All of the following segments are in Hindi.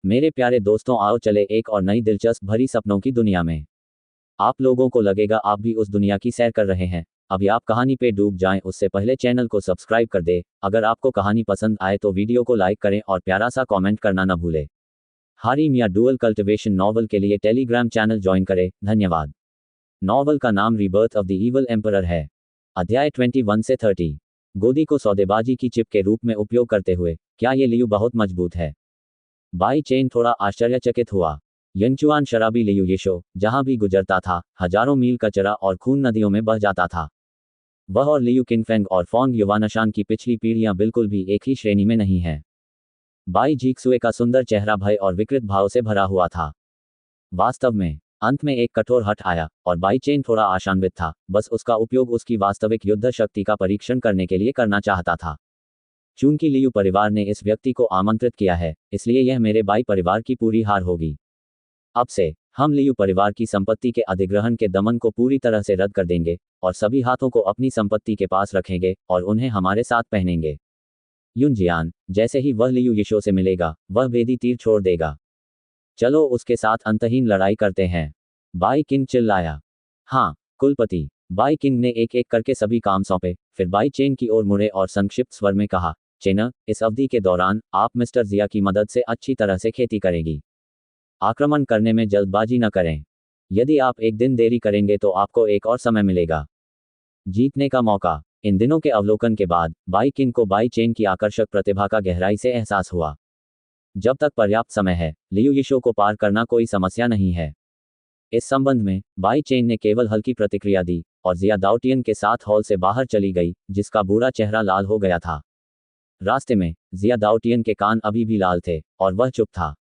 मेरे प्यारे दोस्तों, आओ चले एक और नई दिलचस्प भरी सपनों की दुनिया में। आप लोगों को लगेगा आप भी उस दुनिया की सैर कर रहे हैं। अभी आप कहानी पे डूब जाएं उससे पहले चैनल को सब्सक्राइब कर दे। अगर आपको कहानी पसंद आए तो वीडियो को लाइक करें और प्यारा सा कमेंट करना न भूले। हारिम या डुअल कल्टिवेशन नॉवल के लिए टेलीग्राम चैनल ज्वाइन करें। धन्यवाद। नॉवल का नाम rebirth of the evil emperor है। अध्याय 21 से 30। गोदी को सौदेबाजी की चिप के रूप में उपयोग करते हुए, क्या ये लियू बहुत मजबूत है? बाई चेन थोड़ा आश्चर्यचकित हुआ। यंगचुआन शराबी लियू यीशो जहां भी गुजरता था, हजारों मील कचरा और खून नदियों में बह जाता था। वह और लियू किनफेंग और फोंग युवानशान की पिछली पीढ़ियां बिल्कुल भी एक ही श्रेणी में नहीं हैं। बाई जीक्सुए का सुंदर चेहरा भय और विकृत भाव से भरा हुआ था। वास्तव में अंत में एक कठोर हट आया और बाई चेन थोड़ा आशान्वित था। बस उसका उपयोग उसकी वास्तविक युद्ध शक्ति का परीक्षण करने के लिए करना चाहता था। चूंकि लियू परिवार ने इस व्यक्ति को आमंत्रित किया है, इसलिए यह मेरे बाई परिवार की पूरी हार होगी। अब से हम लियू परिवार की संपत्ति के अधिग्रहण के दमन को पूरी तरह से रद्द कर देंगे और सभी हाथों को अपनी संपत्ति के पास रखेंगे और उन्हें हमारे साथ पहनेंगे। युनजियान, जैसे ही वह लियू यीशो से मिलेगा, वह वेदी तीर छोड़ देगा। चलो उसके साथ अंतहीन लड़ाई करते हैं, बाई किंग चिल्लाया। हाँ कुलपति। बाई किंग ने एक एक करके सभी काम सौंपे, फिर बाई चेन की ओर मुड़े और संक्षिप्त स्वर में कहा, चेना, इस अवधि के दौरान आप मिस्टर जिया की मदद से अच्छी तरह से खेती करेगी। आक्रमण करने में जल्दबाजी न करें। यदि आप एक दिन देरी करेंगे तो आपको एक और समय मिलेगा जीतने का मौका। इन दिनों के अवलोकन के बाद बाई किंग को बाई चेन की आकर्षक प्रतिभा का गहराई से एहसास हुआ। जब तक पर्याप्त समय है, लियू यीशो को पार करना कोई समस्या नहीं है। इस संबंध में बाई चेन ने केवल हल्की प्रतिक्रिया दी और जिया दाउटियन के साथ हॉल से बाहर चली गई, जिसका बूढ़ा चेहरा लाल हो गया था। रास्ते में जिया दाउटियन के कान अभी भी लाल थे और वह चुप था।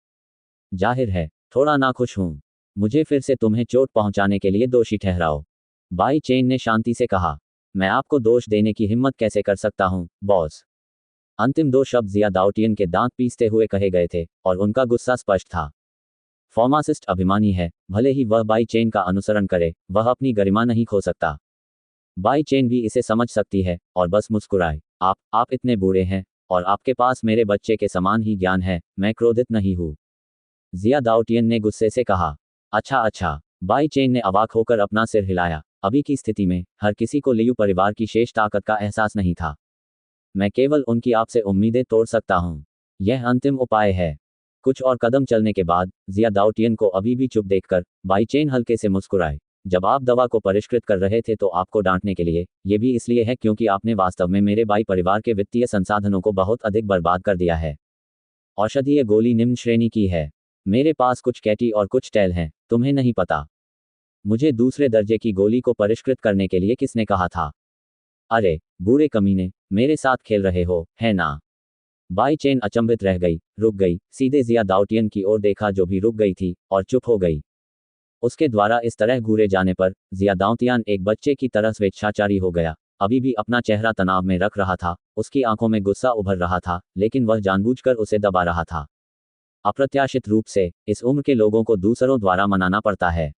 जाहिर है थोड़ा नाखुश हूं। मुझे फिर से तुम्हें चोट पहुंचाने के लिए दोषी ठहराओ, बाई चेन ने शांति से कहा। मैं आपको दोष देने की हिम्मत कैसे कर सकता हूं, बॉस? अंतिम दो शब्द जिया दाउटियन के दांत पीसते हुए कहे गए थे और उनका गुस्सा स्पष्ट था। फार्मासिस्ट अभिमानी है, भले ही वह बाई चेन का अनुसरण करे, वह अपनी गरिमा नहीं खो सकता। बाई चेन भी इसे समझ सकती है और बस मुस्कुराए। आप इतने बूढ़े हैं और आपके पास मेरे बच्चे के समान ही ज्ञान है। मैं क्रोधित नहीं हूँ, जिया दाउटियन ने गुस्से से कहा। अच्छा, बाई चेन ने अवाक होकर अपना सिर हिलाया। अभी की स्थिति में हर किसी को लियू परिवार की शेष ताकत का एहसास नहीं था। मैं केवल उनकी आपसे उम्मीदें तोड़ सकता हूँ। यह अंतिम उपाय है। कुछ और कदम चलने के बाद जिया दाउटियन को अभी भी चुप देखकर बाई चेन हल्के से मुस्कुराए। जब आप दवा को परिष्कृत कर रहे थे तो आपको डांटने के लिए, ये भी इसलिए है क्योंकि आपने वास्तव में मेरे बाई परिवार के वित्तीय संसाधनों को बहुत अधिक बर्बाद कर दिया है। औषधीय गोली निम्न श्रेणी की है। मेरे पास कुछ कैटी और कुछ टेल हैं, तुम्हें नहीं पता। मुझे दूसरे दर्जे की गोली को परिष्कृत करने के लिए किसने कहा था? अरे बूढ़े कमीने, मेरे साथ खेल रहे हो, है ना? बाई चेन अचंभित रह गई, रुक गई, सीधे जिया दाउटियन की ओर देखा जो भी रुक गई थी, और चुप हो गई। उसके द्वारा इस तरह घूरे जाने पर जिया दाउटियन एक बच्चे की तरह स्वेच्छाचारी हो गया। अभी भी अपना चेहरा तनाव में रख रहा था, उसकी आंखों में गुस्सा उभर रहा था, लेकिन वह जानबूझकर उसे दबा रहा था। अप्रत्याशित रूप से इस उम्र के लोगों को दूसरों द्वारा मनाना पड़ता है।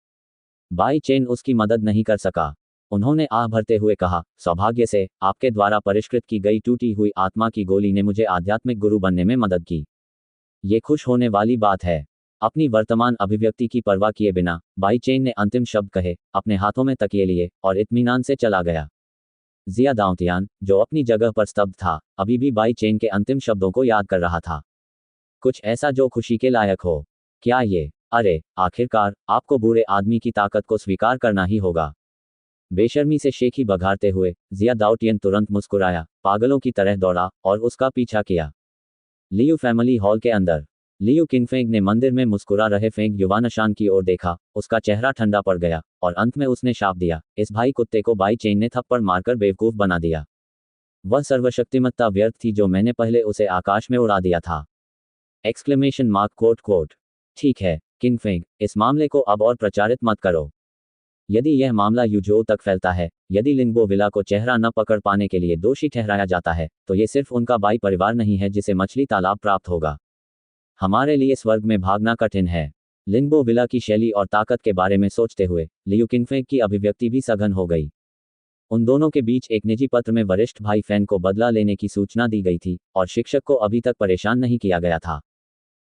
बाई चेन उसकी मदद नहीं कर सका। उन्होंने आह भरते हुए कहा, सौभाग्य से आपके द्वारा परिष्कृत की गई टूटी हुई आत्मा की गोली ने मुझे आध्यात्मिक गुरु बनने में मदद की। ये खुश होने वाली बात है। अपनी वर्तमान अभिव्यक्ति की परवाह किए बिना बाई चेन ने अंतिम शब्द कहे, अपने हाथों में तकिए लिए और इत्मीनान से चला गया। जिया दाउटियन, जो अपनी जगह पर स्तब्ध था, अभी भी बाई चेन के अंतिम शब्दों को याद कर रहा था। कुछ ऐसा जो खुशी के लायक हो। क्या ये? अरे आखिरकार आपको बूढ़े आदमी की ताकत को स्वीकार करना ही होगा। बेशर्मी से शेखी बघारते हुए जिया दाउटियन तुरंत मुस्कुराया, पागलों की तरह दौड़ा और उसका पीछा किया। लियू फैमिली हॉल के अंदर लियू किनफेंग ने मंदिर में मुस्कुरा रहे फेंग युवानशान की ओर देखा। उसका चेहरा ठंडा पड़ गया और अंत में उसने शाप दिया, इस भाई कुत्ते को बाई चेन ने थप्पड़ मारकर बेवकूफ बना दिया। वह सर्वशक्तिमत्ता व्यर्थ थी जो मैंने पहले उसे आकाश में उड़ा दिया था। Exclamation mark quote. ठीक है किनफेंग, इस मामले को अब और प्रचारित मत करो। यदि यह मामला यूजो तक फैलता है, यदि लिंगबो विला को चेहरा न पकड़ पाने के लिए दोषी ठहराया जाता है, तो ये सिर्फ उनका बाई परिवार नहीं है जिसे मछली तालाब प्राप्त होगा। हमारे लिए स्वर्ग में भागना कठिन है। लिंगबो विला की शैली और ताकत के बारे में सोचते हुए लियू किनफेंग की अभिव्यक्ति भी सघन हो गई। उन दोनों के बीच एक निजी पत्र में वरिष्ठ भाई फैन को बदला लेने की सूचना दी गई थी और शिक्षक को अभी तक परेशान नहीं किया गया था।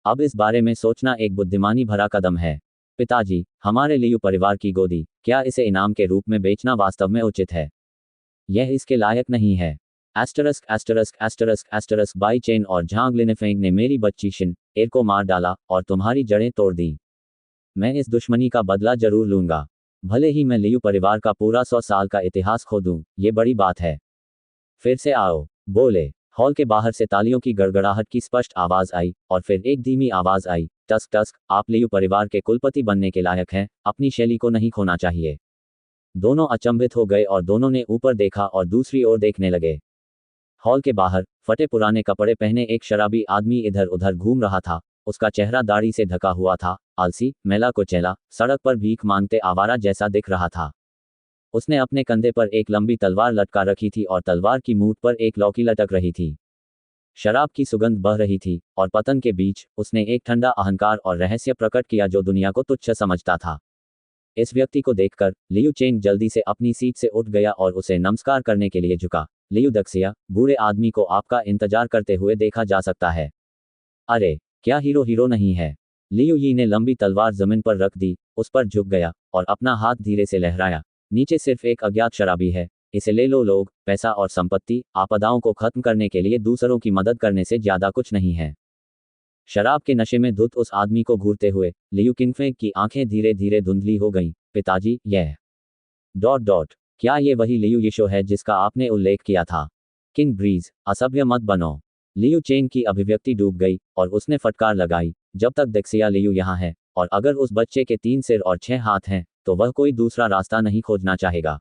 अब इस बारे में सोचना एक बुद्धिमानी भरा कदम है। पिताजी, हमारे लियू परिवार की गोदी, क्या इसे इनाम के रूप में बेचना वास्तव में उचित है? यह इसके लायक नहीं है। एस्टरस्क एस्टरस्क एस्टरस्क एस्टरस्क बाई चेन और झांग लिनेफेंग ने मेरी बच्ची शिन एर को मार डाला और तुम्हारी जड़ें तोड़ दी। मैं इस दुश्मनी का बदला जरूर लूंगा, भले ही मैं लियू परिवार का पूरा 100 साल का इतिहास खो दूं, ये बड़ी बात है। फिर से आओ, बोले। हॉल के बाहर से तालियों की गड़गड़ाहट की स्पष्ट आवाज आई और फिर एक धीमी आवाज आई, टस्क टस्क, आप लियू परिवार के कुलपति बनने के लायक हैं, अपनी शैली को नहीं खोना चाहिए। दोनों अचंभित हो गए और दोनों ने ऊपर देखा और दूसरी ओर देखने लगे। हॉल के बाहर फटे पुराने कपड़े पहने एक शराबी आदमी इधर उधर घूम रहा था। उसका चेहरा दाढ़ी से ढका हुआ था, आलसी, मैला कुचैला, सड़क पर भीख मांगते आवारा जैसा दिख रहा था। उसने अपने कंधे पर एक लंबी तलवार लटका रखी थी और तलवार की मूठ पर एक लौकी लटक रही थी। शराब की सुगंध बह रही थी और पतन के बीच उसने एक ठंडा अहंकार और रहस्य प्रकट किया जो दुनिया को तुच्छ समझता था। इस व्यक्ति को देखकर लियू चेंग जल्दी से अपनी सीट से उठ गया और उसे नमस्कार करने के लिए झुका। लियू दक्सिया, बूढ़े आदमी को आपका इंतजार करते हुए देखा जा सकता है। अरे, क्या हीरो नहीं है? लियू यी ने लंबी तलवार जमीन पर रख दी, उस पर झुक गया और अपना हाथ धीरे से लहराया। नीचे सिर्फ एक अज्ञात शराबी है, इसे ले लो लोग, पैसा और संपत्ति आपदाओं को खत्म करने के लिए दूसरों की मदद करने से ज्यादा कुछ नहीं है। शराब के नशे में धुत उस आदमी को घूरते हुए लियू किंगफेंग की आंखें धीरे धीरे धुंधली हो गईं। पिताजी, यह क्या ये वही लियू यीशो है जिसका आपने उल्लेख किया था? किंग ब्रीज, असभ्य मत बनो। लियू चेंग की अभिव्यक्ति डूब गई और उसने फटकार लगाई, जब तक दक्सिया लियू यहाँ है, और अगर उस बच्चे के 3 सिर और 6 हाथ हैं, तो वह कोई दूसरा रास्ता नहीं खोजना चाहेगा।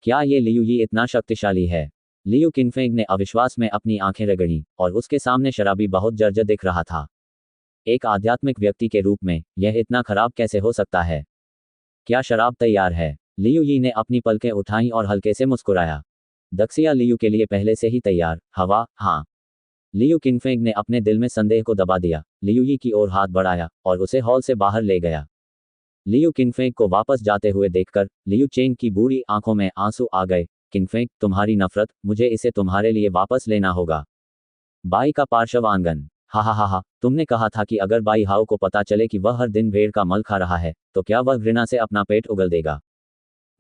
क्या ये लियू यी इतना शक्तिशाली है? लियू किंगफेंग ने अविश्वास में अपनी आंखें रगड़ी और उसके सामने शराबी बहुत जर्जर दिख रहा था। एक आध्यात्मिक व्यक्ति के रूप में यह इतना खराब कैसे हो सकता है? क्या शराब तैयार है? लियू यी ने अपनी पलकें उठाईं और हल्के से मुस्कुराया। दक्सिया लियू के लिए पहले से ही तैयार, हवा, हाँ। लियू किंगफेंग ने अपने दिल में संदेह को दबा दिया, लियू यी की ओर हाथ बढ़ाया और उसे हॉल से बाहर ले गया। लियू किंगफेंग को वापस जाते हुए देखकर लियू चेंग की बूढ़ी आंखों में आंसू आ गए। किंगफेंग, तुम्हारी नफरत, मुझे इसे तुम्हारे लिए वापस लेना होगा। बाई का पार्श्व आंगन। हा, तुमने कहा था कि अगर बाई हाउ को पता चले कि वह हर दिन भेड़ का मल खा रहा है, तो क्या वह घृणा से अपना पेट उगल देगा?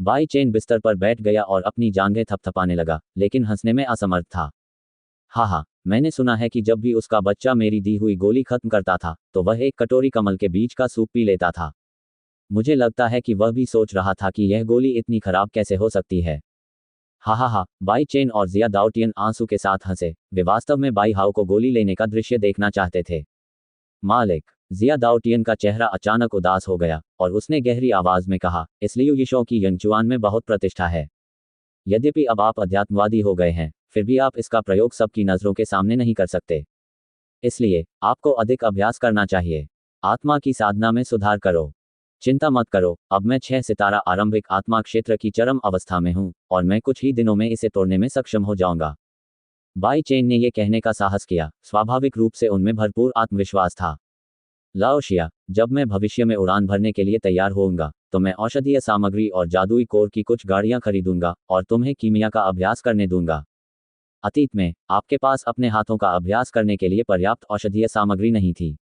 बाई चेन बिस्तर पर बैठ गया और अपनी जांघें थपथपाने लगा, लेकिन हंसने में असमर्थ था। हा, मैंने सुना है कि जब भी उसका बच्चा मेरी दी हुई गोली खत्म करता था, तो वह एक कटोरी कमल के बीज का सूप पी लेता था। मुझे लगता है कि वह भी सोच रहा था कि यह गोली इतनी खराब कैसे हो सकती है। हा, बाई चेन और जिया दाउटियन आंसू के साथ हंसे। वे वास्तव में बाई हाउ को गोली लेने का दृश्य देखना चाहते थे। मालिक, जिया दाउटियन का चेहरा अचानक उदास हो गया और उसने गहरी आवाज में कहा, इसलिए यीशु की यंगचुआन में बहुत प्रतिष्ठा है। यद्यपि अब आप अध्यात्मवादी हो गए हैं, फिर भी आप इसका प्रयोग सबकी नजरों के सामने नहीं कर सकते। इसलिए आपको अधिक अभ्यास करना चाहिए। आत्मा की साधना में सुधार करो। चिंता मत करो, अब मैं 6 सितारा आरंभिक आत्मा क्षेत्र की चरम अवस्था में हूं और मैं कुछ ही दिनों में इसे तोड़ने में सक्षम हो जाऊंगा। बाई चेन ने यह कहने का साहस किया, स्वाभाविक रूप से उनमें भरपूर आत्मविश्वास था। लाओशिया, जब मैं भविष्य में उड़ान भरने के लिए तैयार होऊंगा, तो मैं औषधीय सामग्री और जादुई कोर की कुछ गाड़ियां खरीदूंगा और तुम्हें कीमिया का अभ्यास करने दूंगा। अतीत में आपके पास अपने हाथों का अभ्यास करने के लिए पर्याप्त औषधीय सामग्री नहीं थी।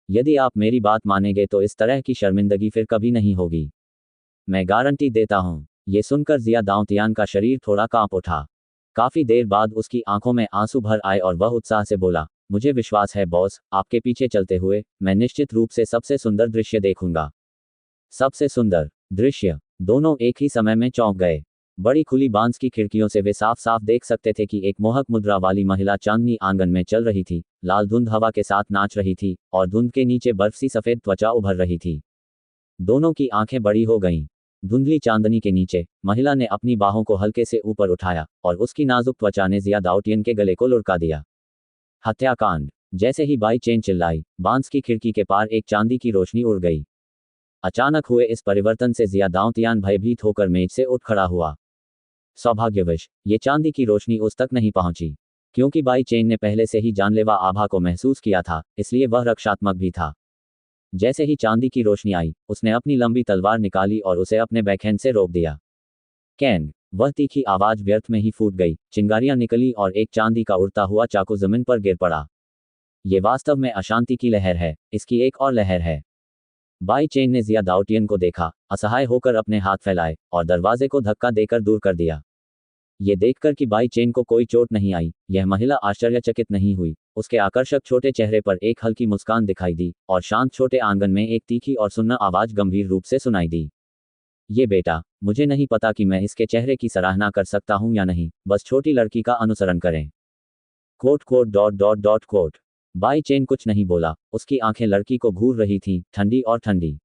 यदि आप मेरी बात मानेंगे तो इस तरह की शर्मिंदगी फिर कभी नहीं होगी। मैं गारंटी देता हूं। ये सुनकर जिया दाउतियान का शरीर थोड़ा कांप उठा। काफी देर बाद उसकी आंखों में आंसू भर आए और वह उत्साह से बोला, मुझे विश्वास है बॉस, आपके पीछे चलते हुए मैं निश्चित रूप से सबसे सुंदर दृश्य देखूंगा। सबसे सुंदर दृश्य। दोनों एक ही समय में चौंक गए। बड़ी खुली बांस की खिड़कियों से वे साफ साफ देख सकते थे कि एक मोहक मुद्रा वाली महिला चांदनी आंगन में चल रही थी। लाल धुंध हवा के साथ नाच रही थी और धुंध के नीचे बर्फ सी सफेद त्वचा उभर रही थी। दोनों की आंखें बड़ी हो गईं। धुंधली चांदनी के नीचे महिला ने अपनी बाहों को हल्के से ऊपर उठाया और उसकी नाजुक त्वचा ने जिया दाउटियन के गले को लुढ़का दिया। हत्याकांड। जैसे ही बाई चेन चिल्लाई, बांस की खिड़की के पार एक चांदी की रोशनी उड़ गई। अचानक हुए इस परिवर्तन से जिया दाउतियान भयभीत होकर मेज से उठ खड़ा हुआ। सौभाग्यवश ये चांदी की रोशनी उस तक नहीं पहुंची, क्योंकि बाई चेन ने पहले से ही जानलेवा आभा को महसूस किया था, इसलिए वह रक्षात्मक भी था। जैसे ही चांदी की रोशनी आई, उसने अपनी लंबी तलवार निकाली और उसे अपने बैकहैंड से रोक दिया। कैंग। वह तीखी आवाज व्यर्थ में ही फूट गई, चिंगारियां निकली और एक चांदी का उड़ता हुआ चाकू जमीन पर गिर पड़ा। ये वास्तव में अशांति की लहर है, इसकी एक और लहर है। बाई चेन ने जिया दाउटियन को देखा, असहाय होकर अपने हाथ फैलाए और दरवाजे को धक्का देकर दूर कर दिया। ये देखकर कि बाई चेन को कोई चोट नहीं आई, यह महिला आश्चर्यचकित नहीं हुई। उसके आकर्षक छोटे चेहरे पर एक हल्की मुस्कान दिखाई दी और शांत छोटे आंगन में एक तीखी और सुन्ना आवाज गंभीर रूप से सुनाई दी। ये बेटा, मुझे नहीं पता कि मैं इसके चेहरे की सराहना कर सकता हूं या नहीं, बस छोटी लड़की का अनुसरण करें। Quote quote dot dot dot quote. Bai Chen कुछ नहीं बोला, उसकी आंखें लड़की को घूर रही थीं, ठंडी और ठंडी।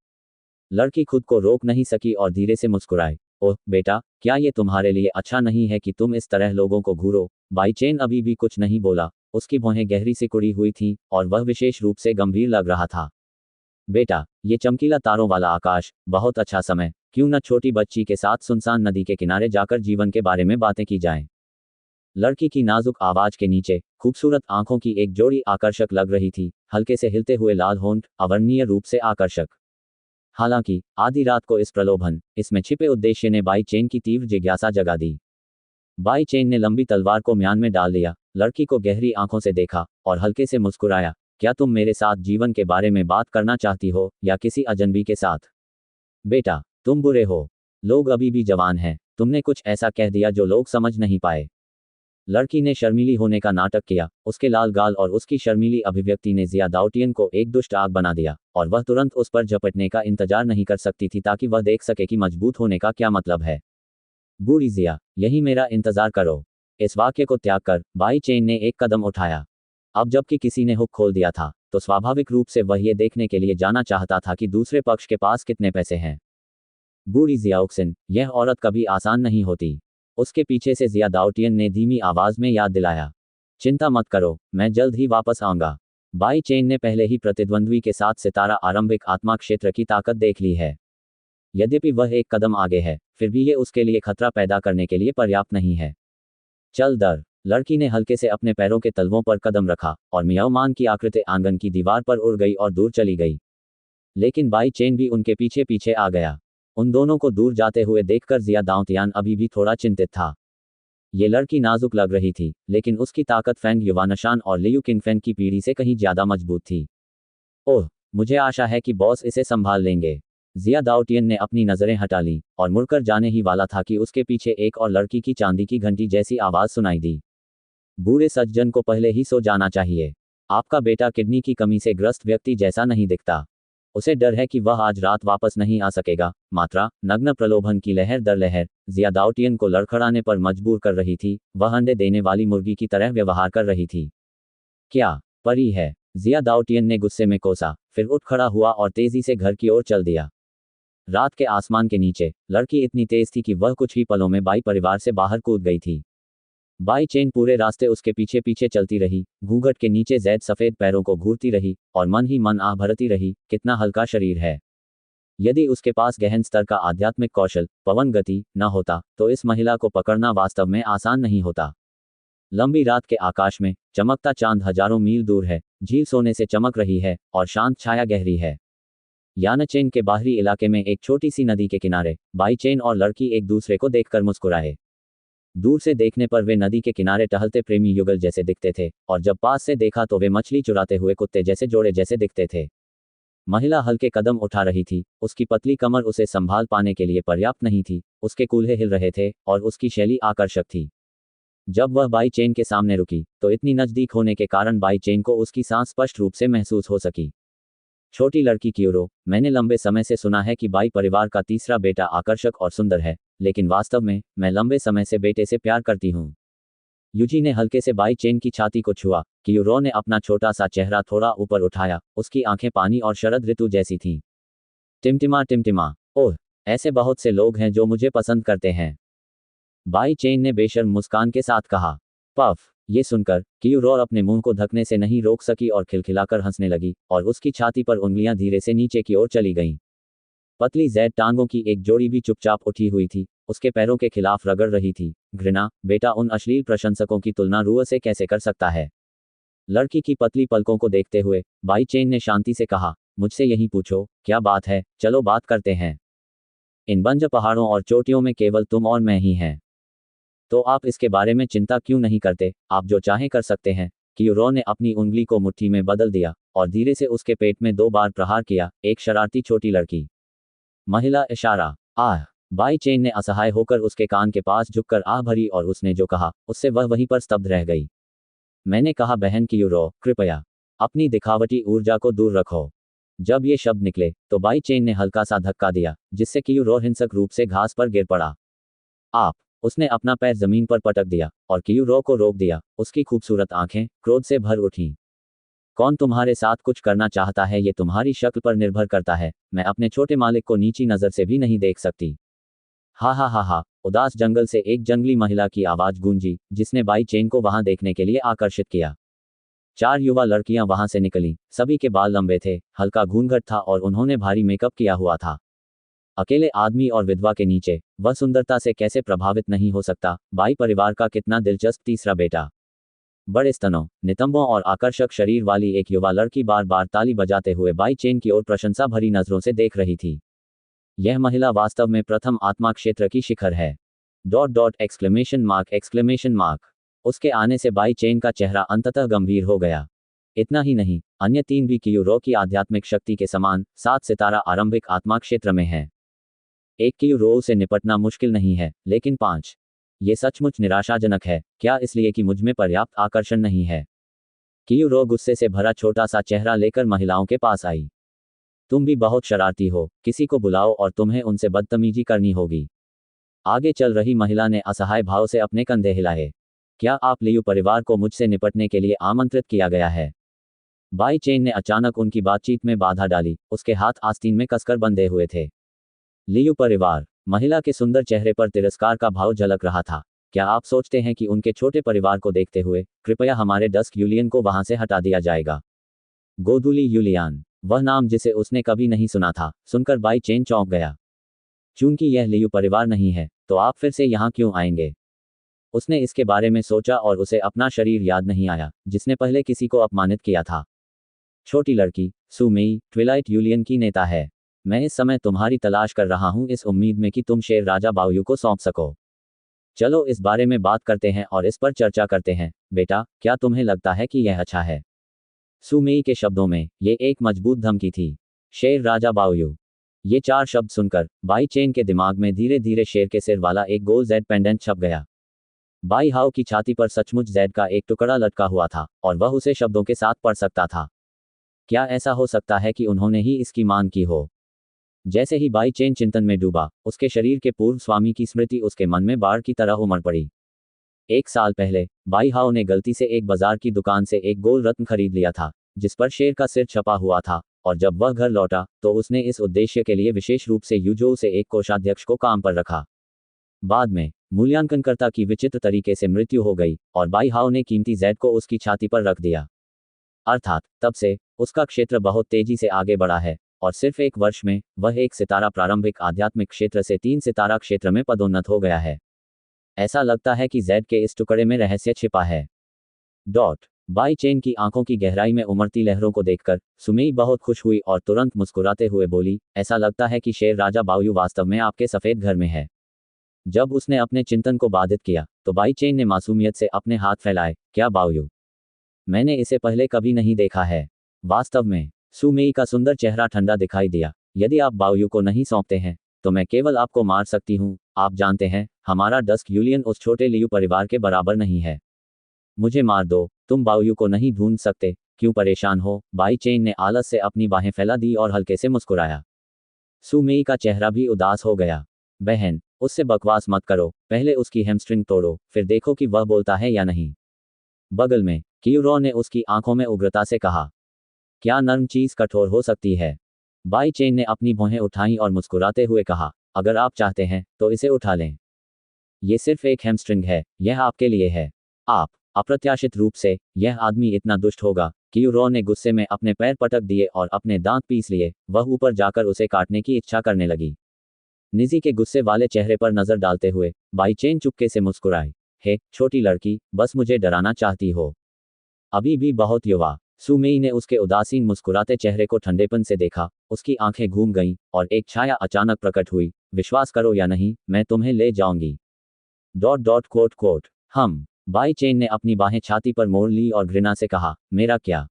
लड़की खुद को रोक नहीं सकी और धीरे से मुस्कुराई। ओह बेटा, क्या ये तुम्हारे लिए अच्छा नहीं है कि तुम इस तरह लोगों को घूरो? बाई चेन अभी भी कुछ नहीं बोला, उसकी भौहें गहरी से कुड़ी हुई थीं और वह विशेष रूप से गंभीर लग रहा था। बेटा, ये चमकीला तारों वाला आकाश, बहुत अच्छा समय, क्यों न छोटी बच्ची के साथ सुनसान नदी के किनारे जाकर जीवन के बारे में बातें की जाएं। लड़की की नाजुक आवाज के नीचे खूबसूरत आंखों की एक जोड़ी आकर्षक लग रही थी, हल्के से हिलते हुए लाल होंठ, अवर्णनीय रूप से आकर्षक। हालांकि आधी रात को इस प्रलोभन, इसमें छिपे उद्देश्य ने बाई चेन की तीव्र जिज्ञासा जगा दी। बाई चेन ने लंबी तलवार को म्यान में डाल लिया, लड़की को गहरी आंखों से देखा और हल्के से मुस्कुराया। क्या तुम मेरे साथ जीवन के बारे में बात करना चाहती हो या किसी अजनबी के साथ? बेटा, तुम बुरे हो। लोग अभी भी जवान हैं, तुमने कुछ ऐसा कह दिया जो लोग समझ नहीं पाए। लड़की ने शर्मीली होने का नाटक किया, उसके लाल गाल और उसकी शर्मीली अभिव्यक्ति ने जिया दाउटियन को एक दुष्ट आग बना दिया और वह तुरंत उस पर झपटने का इंतजार नहीं कर सकती थी ताकि वह देख सके कि मजबूत होने का क्या मतलब है। बूढ़ी जिया, यही मेरा इंतजार करो। इस वाक्य को त्याग कर बाई चेन ने एक कदम उठाया। अब जबकि किसी ने हुक खोल दिया था, तो स्वाभाविक रूप से वह ये देखने के लिए जाना चाहता था कि दूसरे पक्ष के पास कितने पैसे हैं। बूढ़ी जियाओक्सिन, यह औरत कभी आसान नहीं होती। उसके पीछे से जिया दाउटियन ने धीमी आवाज में याद दिलाया। चिंता मत करो, मैं जल्द ही वापस आऊंगा। बाई चेन ने पहले ही प्रतिद्वंद्वी के साथ सितारा आरंभिक आत्मा क्षेत्र की ताकत देख ली है। यद्यपि वह एक कदम आगे है, फिर भी ये उसके लिए खतरा पैदा करने के लिए पर्याप्त नहीं है। चल दर। लड़की ने हल्के से अपने पैरों के तलवों पर कदम रखा और मियाओमान की आकृति आंगन की दीवार पर उड़ गई और दूर चली गई। लेकिन बाई चेन भी उनके पीछे पीछे आ गया। उन दोनों को दूर जाते हुए देखकर जिया दाउटियन अभी भी थोड़ा चिंतित था। ये लड़की नाजुक लग रही थी, लेकिन उसकी ताकत फेंग युवानशान और लियू किंगफेंग की पीढ़ी से कहीं ज्यादा मजबूत थी। ओह, मुझे आशा है कि बॉस इसे संभाल लेंगे। जिया दाउटियन ने अपनी नजरें हटा ली और मुड़कर जाने ही वाला था कि उसके पीछे एक और लड़की की चांदी की घंटी जैसी आवाज सुनाई दी। बूढ़े सज्जन को पहले ही सो जाना चाहिए। आपका बेटा किडनी की कमी से ग्रस्त व्यक्ति जैसा नहीं दिखता। उसे डर है कि वह आज रात वापस नहीं आ सकेगा। मात्रा नग्न प्रलोभन की लहर दर लहर जिया दाउटियन को लड़खड़ाने पर मजबूर कर रही थी। वह अंडे देने वाली मुर्गी की तरह व्यवहार कर रही थी। क्या परी है? जिया दाउटियन ने गुस्से में कोसा, फिर उठ खड़ा हुआ और तेजी से घर की ओर चल दिया। रात के आसमान के नीचे लड़की इतनी तेज थी कि वह कुछ ही पलों में बाई परिवार से बाहर कूद गई थी। बाई चेन पूरे रास्ते उसके पीछे पीछे चलती रही, घूंघट के नीचे जैद सफेद पैरों को घूरती रही और मन ही मन आह भरती रही, कितना हल्का शरीर है। यदि उसके पास गहन स्तर का आध्यात्मिक कौशल, पवन गति न होता, तो इस महिला को पकड़ना वास्तव में आसान नहीं होता। लंबी रात के आकाश में चमकता चांद हजारों मील दूर है, झील सोने से चमक रही है और शांत छाया गहरी है। यानचेन के बाहरी इलाके में एक छोटी सी नदी के किनारे बाई चेन और लड़की एक दूसरे को देखकर मुस्कुराए। दूर से देखने पर वे नदी के किनारे टहलते प्रेमी युगल जैसे दिखते थे और जब पास से देखा तो वे मछली चुराते हुए कुत्ते जैसे जोड़े जैसे दिखते थे। महिला हल्के कदम उठा रही थी, उसकी पतली कमर उसे संभाल पाने के लिए पर्याप्त नहीं थी, उसके कूल्हे हिल रहे थे और उसकी शैली आकर्षक थी। जब वह बाई चेन के सामने रुकी, तो इतनी नजदीक होने के कारण बाई चेन को उसकी सांस स्पष्ट रूप से महसूस हो सकी। छोटी लड़की क्यूरो, मैंने लंबे समय से सुना है कि बाई परिवार का तीसरा बेटा आकर्षक और सुंदर है, लेकिन वास्तव में मैं लंबे समय से बेटे से प्यार करती हूँ। यूजी ने हल्के से बाई चेन की छाती को छुआ। क्यूरो ने अपना छोटा सा चेहरा थोड़ा ऊपर उठाया, उसकी आंखें पानी और शरद ऋतु जैसी थीं। टिमटिमा टिमटिमा, ओह, ऐसे बहुत से लोग हैं जो मुझे पसंद करते हैं, बाई चेन ने बेशर्म मुस्कान के साथ कहा। पफ, ये सुनकर क्यूरो अपने मुंह को ढकने से नहीं रोक सकी और खिलखिलाकर हंसने लगी और उसकी छाती पर उंगलियां धीरे से नीचे की ओर चली गईं। पतली जैद टांगों की एक जोड़ी भी चुपचाप उठी हुई थी, उसके पैरों के खिलाफ रगड़ रही थी। घृणा, बेटा उन अश्लील प्रशंसकों की तुलना रूह से कैसे कर सकता है? लड़की की पतली पलकों को देखते हुए बाई चेन ने शांति से कहा, मुझसे यही पूछो, क्या बात है, चलो बात करते हैं। इन बंज पहाड़ों और चोटियों में केवल तुम और मैं ही हैं। तो आप इसके बारे में चिंता क्यों नहीं करते? आप जो चाहें कर सकते हैं। कियूरो ने अपनी उंगली को मुट्ठी में बदल दिया और धीरे से उसके पेट में 2 बार प्रहार किया। एक शरारती छोटी लड़की। महिला इशारा। आह। बाई चेन ने असहाय होकर उसके कान के पास झुककर आह भरी और उसने जो कहा उससे वह वहीं पर स्तब्ध रह गई। मैंने कहा बहन कियूरो, कृपया अपनी दिखावटी ऊर्जा को दूर रखो। जब ये शब्द निकले तो बाई चेन ने हल्का सा धक्का दिया जिससे कियूरो हिंसक रूप से घास पर गिर पड़ा। आप। उसने अपना पैर जमीन पर पटक दिया और कियूरो को रोक दिया। उसकी खूबसूरत आंखें क्रोध से भर उठीं। कौन तुम्हारे साथ कुछ करना चाहता है ये तुम्हारी शक्ल पर निर्भर करता है। मैं अपने छोटे मालिक को नीची नजर से भी नहीं देख सकती। हा हा हा हा। उदास जंगल से एक जंगली महिला की आवाज गूंजी जिसने बाई चेन को वहां देखने के लिए आकर्षित किया। 4 युवा लड़कियां वहां से निकलीं। सभी के बाल लंबे थे, हल्का घूंघट था और उन्होंने भारी मेकअप किया हुआ था। अकेले आदमी और विधवा के नीचे वह सुंदरता से कैसे प्रभावित नहीं हो सकता। बाई परिवार का कितना दिलचस्प तीसरा बेटा। बड़े स्तनों, नितंबों और आकर्षक शरीर वाली एक युवा लड़की बार बार ताली बजाते हुए बाई चेन की ओर प्रशंसा भरी नजरों से देख रही थी। यह महिला वास्तव में प्रथम आत्मा क्षेत्र की शिखर है। Exclamation mark. उसके आने से बाई चेन का चेहरा अंततः गंभीर हो गया। इतना ही नहीं, अन्य 3 भी कियूरो की आध्यात्मिक शक्ति के समान 7 सितारा आरंभिक आत्मा क्षेत्र में है। एक कियूरो से निपटना मुश्किल नहीं है, लेकिन 5। ये सचमुच निराशाजनक है। क्या इसलिए कि मुझ में पर्याप्त आकर्षण नहीं है? कियूरो गुस्से से भरा छोटा सा चेहरा लेकर महिलाओं के पास आई। तुम भी बहुत शरारती हो, किसी को बुलाओ और तुम्हें उनसे बदतमीजी करनी होगी। आगे चल रही महिला ने असहाय भाव से अपने कंधे हिलाए। क्या आप लियू परिवार को मुझसे निपटने के लिए आमंत्रित किया गया है? बाई चेन ने अचानक उनकी बातचीत में बाधा डाली। उसके हाथ आस्तीन में कसकर बंधे हुए थे। लियू परिवार। महिला के सुंदर चेहरे पर तिरस्कार का भाव झलक रहा था। क्या आप सोचते हैं कि उनके छोटे परिवार को देखते हुए कृपया हमारे डस्क यूलियन को वहां से हटा दिया जाएगा? गोधुली यूलियान, वह नाम जिसे उसने कभी नहीं सुना था, सुनकर बाई चेन चौंक गया। चूंकि यह लियू परिवार नहीं है, तो आप फिर से यहाँ क्यों आएंगे? उसने इसके बारे में सोचा और उसे अपना शरीर याद नहीं आया जिसने पहले किसी को अपमानित किया था। छोटी लड़की, सुमेई, ट्विलाइट यूलियन की नेता है। मैं इस समय तुम्हारी तलाश कर रहा हूं इस उम्मीद में कि तुम शेर राजा बाओयू को सौंप सको। चलो इस बारे में बात करते हैं और इस पर चर्चा करते हैं। बेटा, क्या तुम्हें लगता है कि यह अच्छा है? सुमेई के शब्दों में ये एक मजबूत धमकी थी। शेर राजा बाओयू। ये 4 शब्द सुनकर बाई चेन के दिमाग में धीरे धीरे शेर के सिर वाला एक गोल जेड पेंडेंट छप गया। बाई हाओ की छाती पर सचमुच जेड का एक टुकड़ा लटका हुआ था और वह उसे शब्दों के साथ पढ़ सकता था। क्या ऐसा हो सकता है कि उन्होंने ही इसकी मांग की हो? जैसे ही बाई चेन चिंतन में डूबा, उसके शरीर के पूर्व स्वामी की स्मृति उसके मन में बाढ़ की तरह उमड़ पड़ी। 1 साल पहले बाई हाओ ने गलती से एक बाजार की दुकान से एक गोल रत्न खरीद लिया था जिस पर शेर का सिर छपा हुआ था, और जब वह घर लौटा तो उसने इस उद्देश्य के लिए विशेष रूप से यूजो से एक कोषाध्यक्ष को काम पर रखा। बाद में मूल्यांकनकर्ता की विचित्र तरीके से मृत्यु हो गई और बाई हाओ ने कीमती जेड को उसकी छाती पर रख दिया। अर्थात तब से उसका क्षेत्र बहुत तेजी से आगे बढ़ा है और सिर्फ 1 वर्ष में वह 1 सितारा प्रारंभिक आध्यात्मिक क्षेत्र से 3 सितारा क्षेत्र में पदोन्नत हो गया है। ऐसा लगता है कि जेड के इस टुकड़े में रहस्य छिपा है। बाई चेन की आंखों की गहराई में उमड़ती लहरों को देखकर सुमेई बहुत खुश हुई और तुरंत मुस्कुराते हुए बोली, ऐसा लगता है कि शेर राजा बाओयू वास्तव में आपके सफेद घर में है। जब उसने अपने चिंतन को बाधित किया तो बाई चेन ने मासूमियत से अपने हाथ फैलाए। क्या बाओयू? मैंने इसे पहले कभी नहीं देखा है। वास्तव में सुमेई का सुंदर चेहरा ठंडा दिखाई दिया। यदि आप बाओयू को नहीं सौंपते हैं तो मैं केवल आपको मार सकती हूँ। आप जानते हैं, हमारा डस्क यूलियन उस छोटे लियू परिवार के बराबर नहीं है। मुझे मार दो, तुम बाओयू को नहीं ढूंढ सकते। क्यों परेशान हो? बाई चेन ने आलस से अपनी बाहें फैला दी और हल्के से मुस्कुराया। सुमेई का चेहरा भी उदास हो गया। बहन, उससे बकवास मत करो, पहले उसकी हैमस्ट्रिंग तोड़ो, फिर देखो कि वह बोलता है या नहीं। बगल में कियूरो ने उसकी आंखों में उग्रता से कहा। क्या नर्म चीज कठोर हो सकती है? बाई चेन ने अपनी भौहें उठाईं और मुस्कुराते हुए कहा, अगर आप चाहते हैं तो इसे उठा लें। ये सिर्फ एक हैमस्ट्रिंग है, यह आपके लिए है। आप। अप्रत्याशित रूप से यह आदमी इतना दुष्ट होगा। कियूरो ने गुस्से में अपने पैर पटक दिए और अपने दांत पीस लिए। वह ऊपर जाकर उसे काटने की इच्छा करने लगी। निजी के गुस्से वाले चेहरे पर नजर डालते हुए बाई चेन चुपके से मुस्कुराई। हे छोटी लड़की, बस मुझे डराना चाहती हो? अभी भी बहुत युवा। सुमेई ने उसके उदासीन मुस्कुराते चेहरे को ठंडेपन से देखा। उसकी आंखें घूम गईं और एक छाया अचानक प्रकट हुई। विश्वास करो या नहीं, मैं तुम्हें ले जाऊंगी। हम। बाई चेन ने अपनी बाहें छाती पर मोड़ ली और घृणा से कहा, मेरा क्या?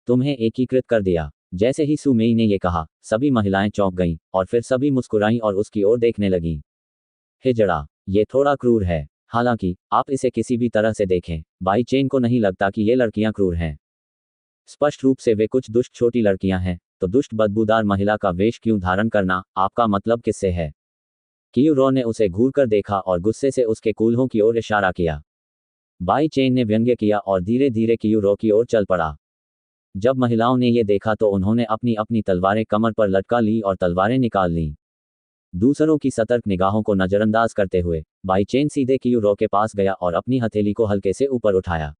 तुम्हें एकीकृत कर दिया। जैसे ही सु मेई ने यह कहा, सभी महिलाएं चौंक गईं और फिर सभी मुस्कुराईं और उसकी ओर देखने लगीं। हिजड़ा, ये थोड़ा क्रूर है। हालांकि आप इसे किसी भी तरह से देखें, बाई चेन को नहीं लगता कि ये लड़कियां क्रूर हैं। स्पष्ट रूप से वे कुछ दुष्ट छोटी लड़कियां हैं, तो दुष्ट बदबूदार महिला का वेश क्यों धारण करना? आपका मतलब किससे है? कियूरो ने उसे घूर कर देखा और गुस्से से उसके कूल्हों की ओर इशारा किया। बाई चेन ने व्यंग्य किया और धीरे धीरे कियूरो की ओर चल पड़ा। जब महिलाओं ने यह देखा तो उन्होंने अपनी अपनी तलवारें कमर पर लटका ली और तलवारें निकाल लीं। दूसरों की सतर्क निगाहों को नजरअंदाज करते हुए बाई चेन सीधे कियूरो के पास गया और अपनी हथेली को हल्के से ऊपर उठाया।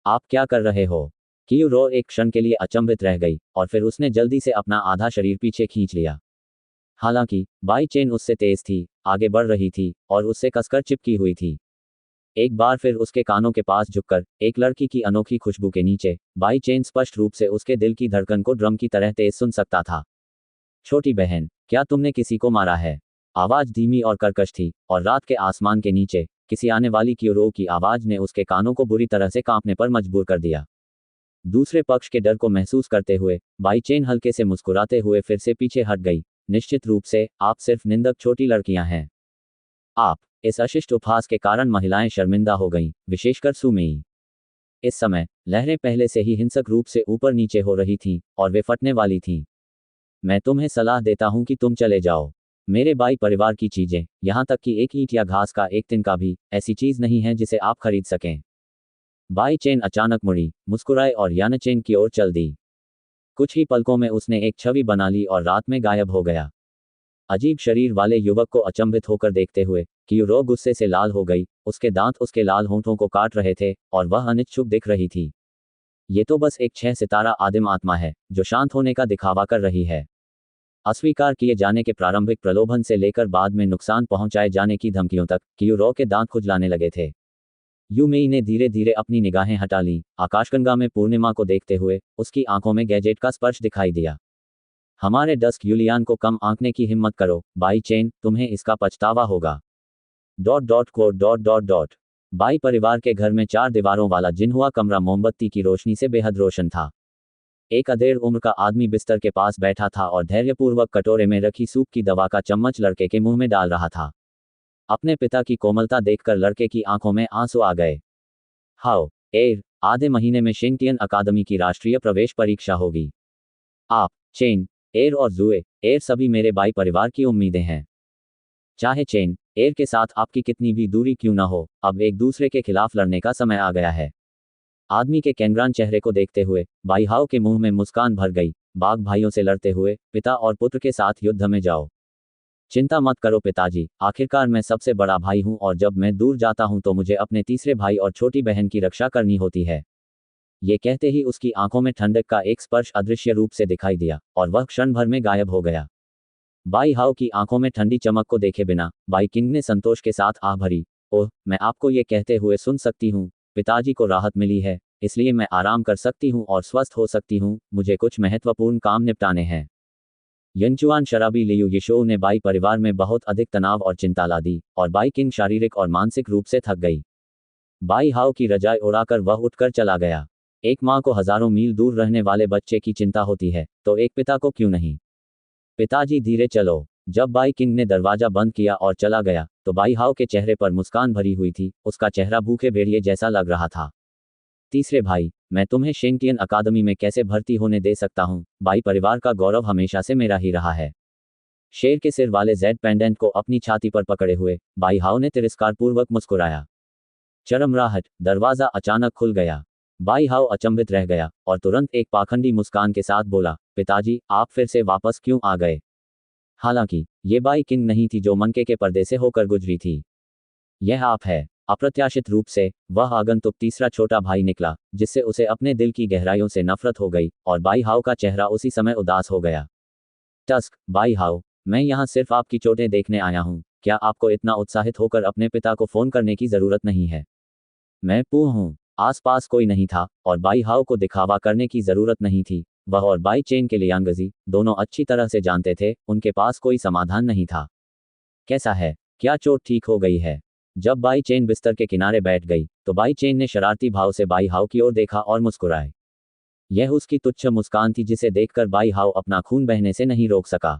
आप क्या कर रहे हो? कियूरो एक क्षण के लिए अचंभित रह गई और फिर उसने जल्दी से अपना आधा शरीर पीछे खींच लिया। हालांकि बाई चेन उससे तेज थी, आगे बढ़ रही थी और उससे कसकर चिपकी हुई थी। एक बार फिर उसके कानों के पास झुककर एक लड़की की अनोखी खुशबू के नीचे बाई चेन स्पष्ट रूप से उसके दिल की धड़कन को ड्रम की तरह तेज सुन सकता था। छोटी बहन, क्या तुमने किसी को मारा है? आवाज धीमी और कर्कश थी और रात के आसमान के नीचे किसी आने वाली कियूरो की आवाज ने उसके कानों को बुरी तरह से कांपने पर मजबूर कर दिया। दूसरे पक्ष के डर को महसूस करते हुए बाई चेन हल्के से मुस्कुराते हुए फिर से पीछे हट गई। निश्चित रूप से आप सिर्फ निंदक छोटी लड़कियां हैं। आप इस अशिष्ट उपहास के कारण महिलाएं शर्मिंदा हो गईं, विशेषकर सु मेई। इस समय लहरें पहले से ही हिंसक रूप से ऊपर नीचे हो रही थीं और वे फटने वाली थीं। मैं तुम्हें सलाह देता हूं कि तुम चले जाओ। मेरे बाई परिवार की चीजें, यहां तक कि एक ईंट या घास का एक तिनका भी ऐसी चीज नहीं है जिसे आप खरीद सकें। बाई चेन अचानक मुड़ी, मुस्कुराए और यानचेन की ओर चल दी। कुछ ही पलकों में उसने एक छवि बना ली और रात में गायब हो गया। अजीब शरीर वाले युवक को अचंभित होकर देखते हुए कियूरो गुस्से से लाल हो गई। उसके दांत उसके लाल होंठों को काट रहे थे और वह अनिच्छुक दिख रही थी। ये तो बस एक 6 सितारा आदिम आत्मा है जो शांत होने का दिखावा कर रही है। अस्वीकार किए जाने के प्रारंभिक प्रलोभन से लेकर बाद में नुकसान पहुंचाए जाने की धमकियों तक कियूरो के दांत खुजलाने लगे थे। यू मेई ने धीरे धीरे अपनी निगाहें हटा लीं। आकाशगंगा में पूर्णिमा को देखते हुए उसकी आंखों में गैजेट का स्पर्श दिखाई दिया। हमारे डस्क यूलियान को कम आंकने की हिम्मत करो, बाई चेन, तुम्हें इसका पछतावा होगा। बाई परिवार के घर में 4 दीवारों वाला जिन्हुआ कमरा मोमबत्ती की रोशनी से बेहद रोशन था। एक अधेड़ उम्र का आदमी बिस्तर के पास बैठा था और धैर्यपूर्वक कटोरे में रखी सूप की दवा का चम्मच लड़के के मुंह में डाल रहा था। अपने पिता की कोमलता देखकर लड़के की आंखों में आंसू आ गए। हाओ एयर, आधे महीने में शेंगटियन अकादमी की राष्ट्रीय प्रवेश परीक्षा होगी। आप, चेन, एयर और जुए, एयर सभी मेरे बाई परिवार की उम्मीदें हैं। चाहे चेन, एयर के साथ आपकी कितनी भी दूरी क्यों ना हो, अब एक दूसरे के खिलाफ लड़ने का समय आ गया है। आदमी के कैंग्रान चेहरे को देखते हुए बाई हाओ के मुंह में मुस्कान भर गई। बाघ भाइयों से लड़ते हुए पिता और पुत्र के साथ युद्ध में जाओ। चिंता मत करो पिताजी, आखिरकार मैं सबसे बड़ा भाई हूं और जब मैं दूर जाता हूं तो मुझे अपने तीसरे भाई और छोटी बहन की रक्षा करनी होती है। ये कहते ही उसकी आंखों में ठंडक का एक स्पर्श अदृश्य रूप से दिखाई दिया और वह क्षण भर में गायब हो गया। बाई हाओ की आंखों में ठंडी चमक को देखे बिना बाई किंग ने संतोष के साथ आह भरी। ओह, मैं आपको ये कहते हुए सुन सकती हूँ, पिताजी को राहत मिली है, इसलिए मैं आराम कर सकती हूँ और स्वस्थ हो सकती हूँ। मुझे कुछ महत्वपूर्ण काम निपटाने हैं। यंचुआन शराबी लियू यिशोउ ने बाई परिवार में बहुत अधिक तनाव और चिंता ला दी और बाई किंग शारीरिक और मानसिक रूप से थक गई। बाई हाओ की रजाई उड़ाकर वह उठकर चला गया। एक माँ को हजारों मील दूर रहने वाले बच्चे की चिंता होती है, तो एक पिता को क्यों नहीं? पिताजी धीरे चलो। जब बाई किंग ने दरवाजा बंद किया और चला गया तो बाई हाओ के चेहरे पर मुस्कान भरी हुई थी। उसका चेहरा भूखे भेड़िए जैसा लग रहा था। तीसरे भाई, मैं तुम्हें शेंगटियन अकादमी में कैसे भर्ती होने दे सकता हूँ? बाई परिवार का गौरव हमेशा से मेरा ही रहा है। शेर के सिर वाले जेड पेंडेंट को अपनी छाती पर पकड़े हुए बाई हाओ ने तिरस्कारपूर्वक मुस्कुराया। चरमराहट, दरवाजा अचानक खुल गया। बाई हाओ अचंभित रह गया और तुरंत एक पाखंडी मुस्कान के साथ बोला, पिताजी, आप फिर से वापस क्यों आ गए? हालांकि ये बाई किंग नहीं थी जो मनके के पर्दे से होकर गुजरी थी। यह आप है। अप्रत्याशित रूप से वह आगंतुक तीसरा छोटा भाई निकला, जिससे उसे अपने दिल की गहराइयों से नफरत हो गई और बाई हाओ का चेहरा उसी समय उदास हो गया। टस्क, बाई हाओ, मैं यहाँ सिर्फ आपकी चोटें देखने आया हूँ। क्या आपको इतना उत्साहित होकर अपने पिता को फोन करने की जरूरत नहीं है? मैं पू हूँ। आसपास कोई नहीं था और बाई हाओ को दिखावा करने की जरूरत नहीं थी। वह और बाई चेन के लियांगजी दोनों अच्छी तरह से जानते थे उनके पास कोई समाधान नहीं था। कैसा है? क्या चोट ठीक हो गई है? जब बाई चेन बिस्तर के किनारे बैठ गई तो बाई चेन ने शरारती भाव से बाई हाओ की ओर देखा और मुस्कुराए। यह उसकी तुच्छ मुस्कान थी जिसे देखकर बाई हाओ अपना खून बहने से नहीं रोक सका।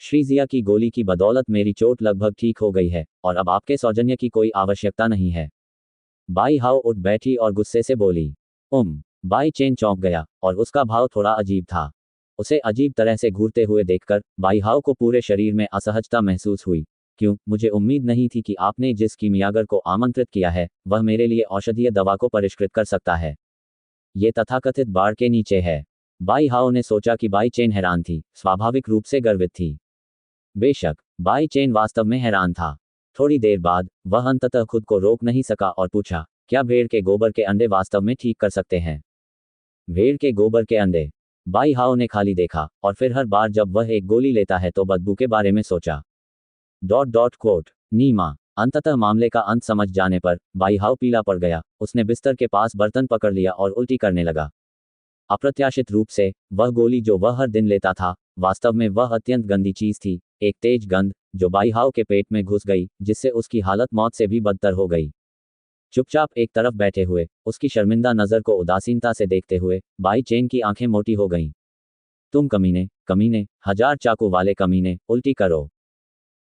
श्रीजिया की गोली की बदौलत मेरी चोट लगभग ठीक हो गई है और अब आपके सौजन्य की कोई आवश्यकता नहीं है। बाई हाओ उठ बैठी और गुस्से से बोली। बाई चेन चौंक गया और उसका भाव थोड़ा अजीब था। उसे अजीब तरह से घूरते हुए देखकर बाई हाओ को पूरे शरीर में असहजता महसूस हुई। क्यों, मुझे उम्मीद नहीं थी कि आपने जिस कीमियागर को आमंत्रित किया है वह मेरे लिए औषधीय दवा को परिष्कृत कर सकता है। ये तथाकथित बाड़ के नीचे है। बाई हाओ ने सोचा कि बाई चेन हैरान थी, स्वाभाविक रूप से गर्वित थी। बेशक बाई चेन वास्तव में हैरान था। थोड़ी देर बाद वह अंततः खुद को रोक नहीं सका और पूछा, क्या भेड़ के गोबर के अंडे वास्तव में ठीक कर सकते हैं? भेड़ के गोबर के अंडे? बाई हाओ ने खाली देखा और फिर हर बार जब वह एक गोली लेता है तो बदबू के बारे में सोचा। नीमा। अंततः मामले का अंत समझ जाने पर बाई हाओ पीला पड़ गया। उसने बिस्तर के पास बर्तन पकड़ लिया और उल्टी करने लगा। अप्रत्याशित रूप से वह गोली जो वह हर दिन लेता था वास्तव में वह अत्यंत गंदी चीज थी, एक तेज गंध जो बाई हाओ के पेट में घुस गई, जिससे उसकी हालत मौत से भी बदतर हो गई। चुपचाप एक तरफ बैठे हुए, उसकी शर्मिंदा नजर को उदासीनता से देखते हुए बाई चेन की आंखें मोटी हो गईं। तुम कमीने, कमीने, हजार चाकू वाले कमीने, उल्टी करो।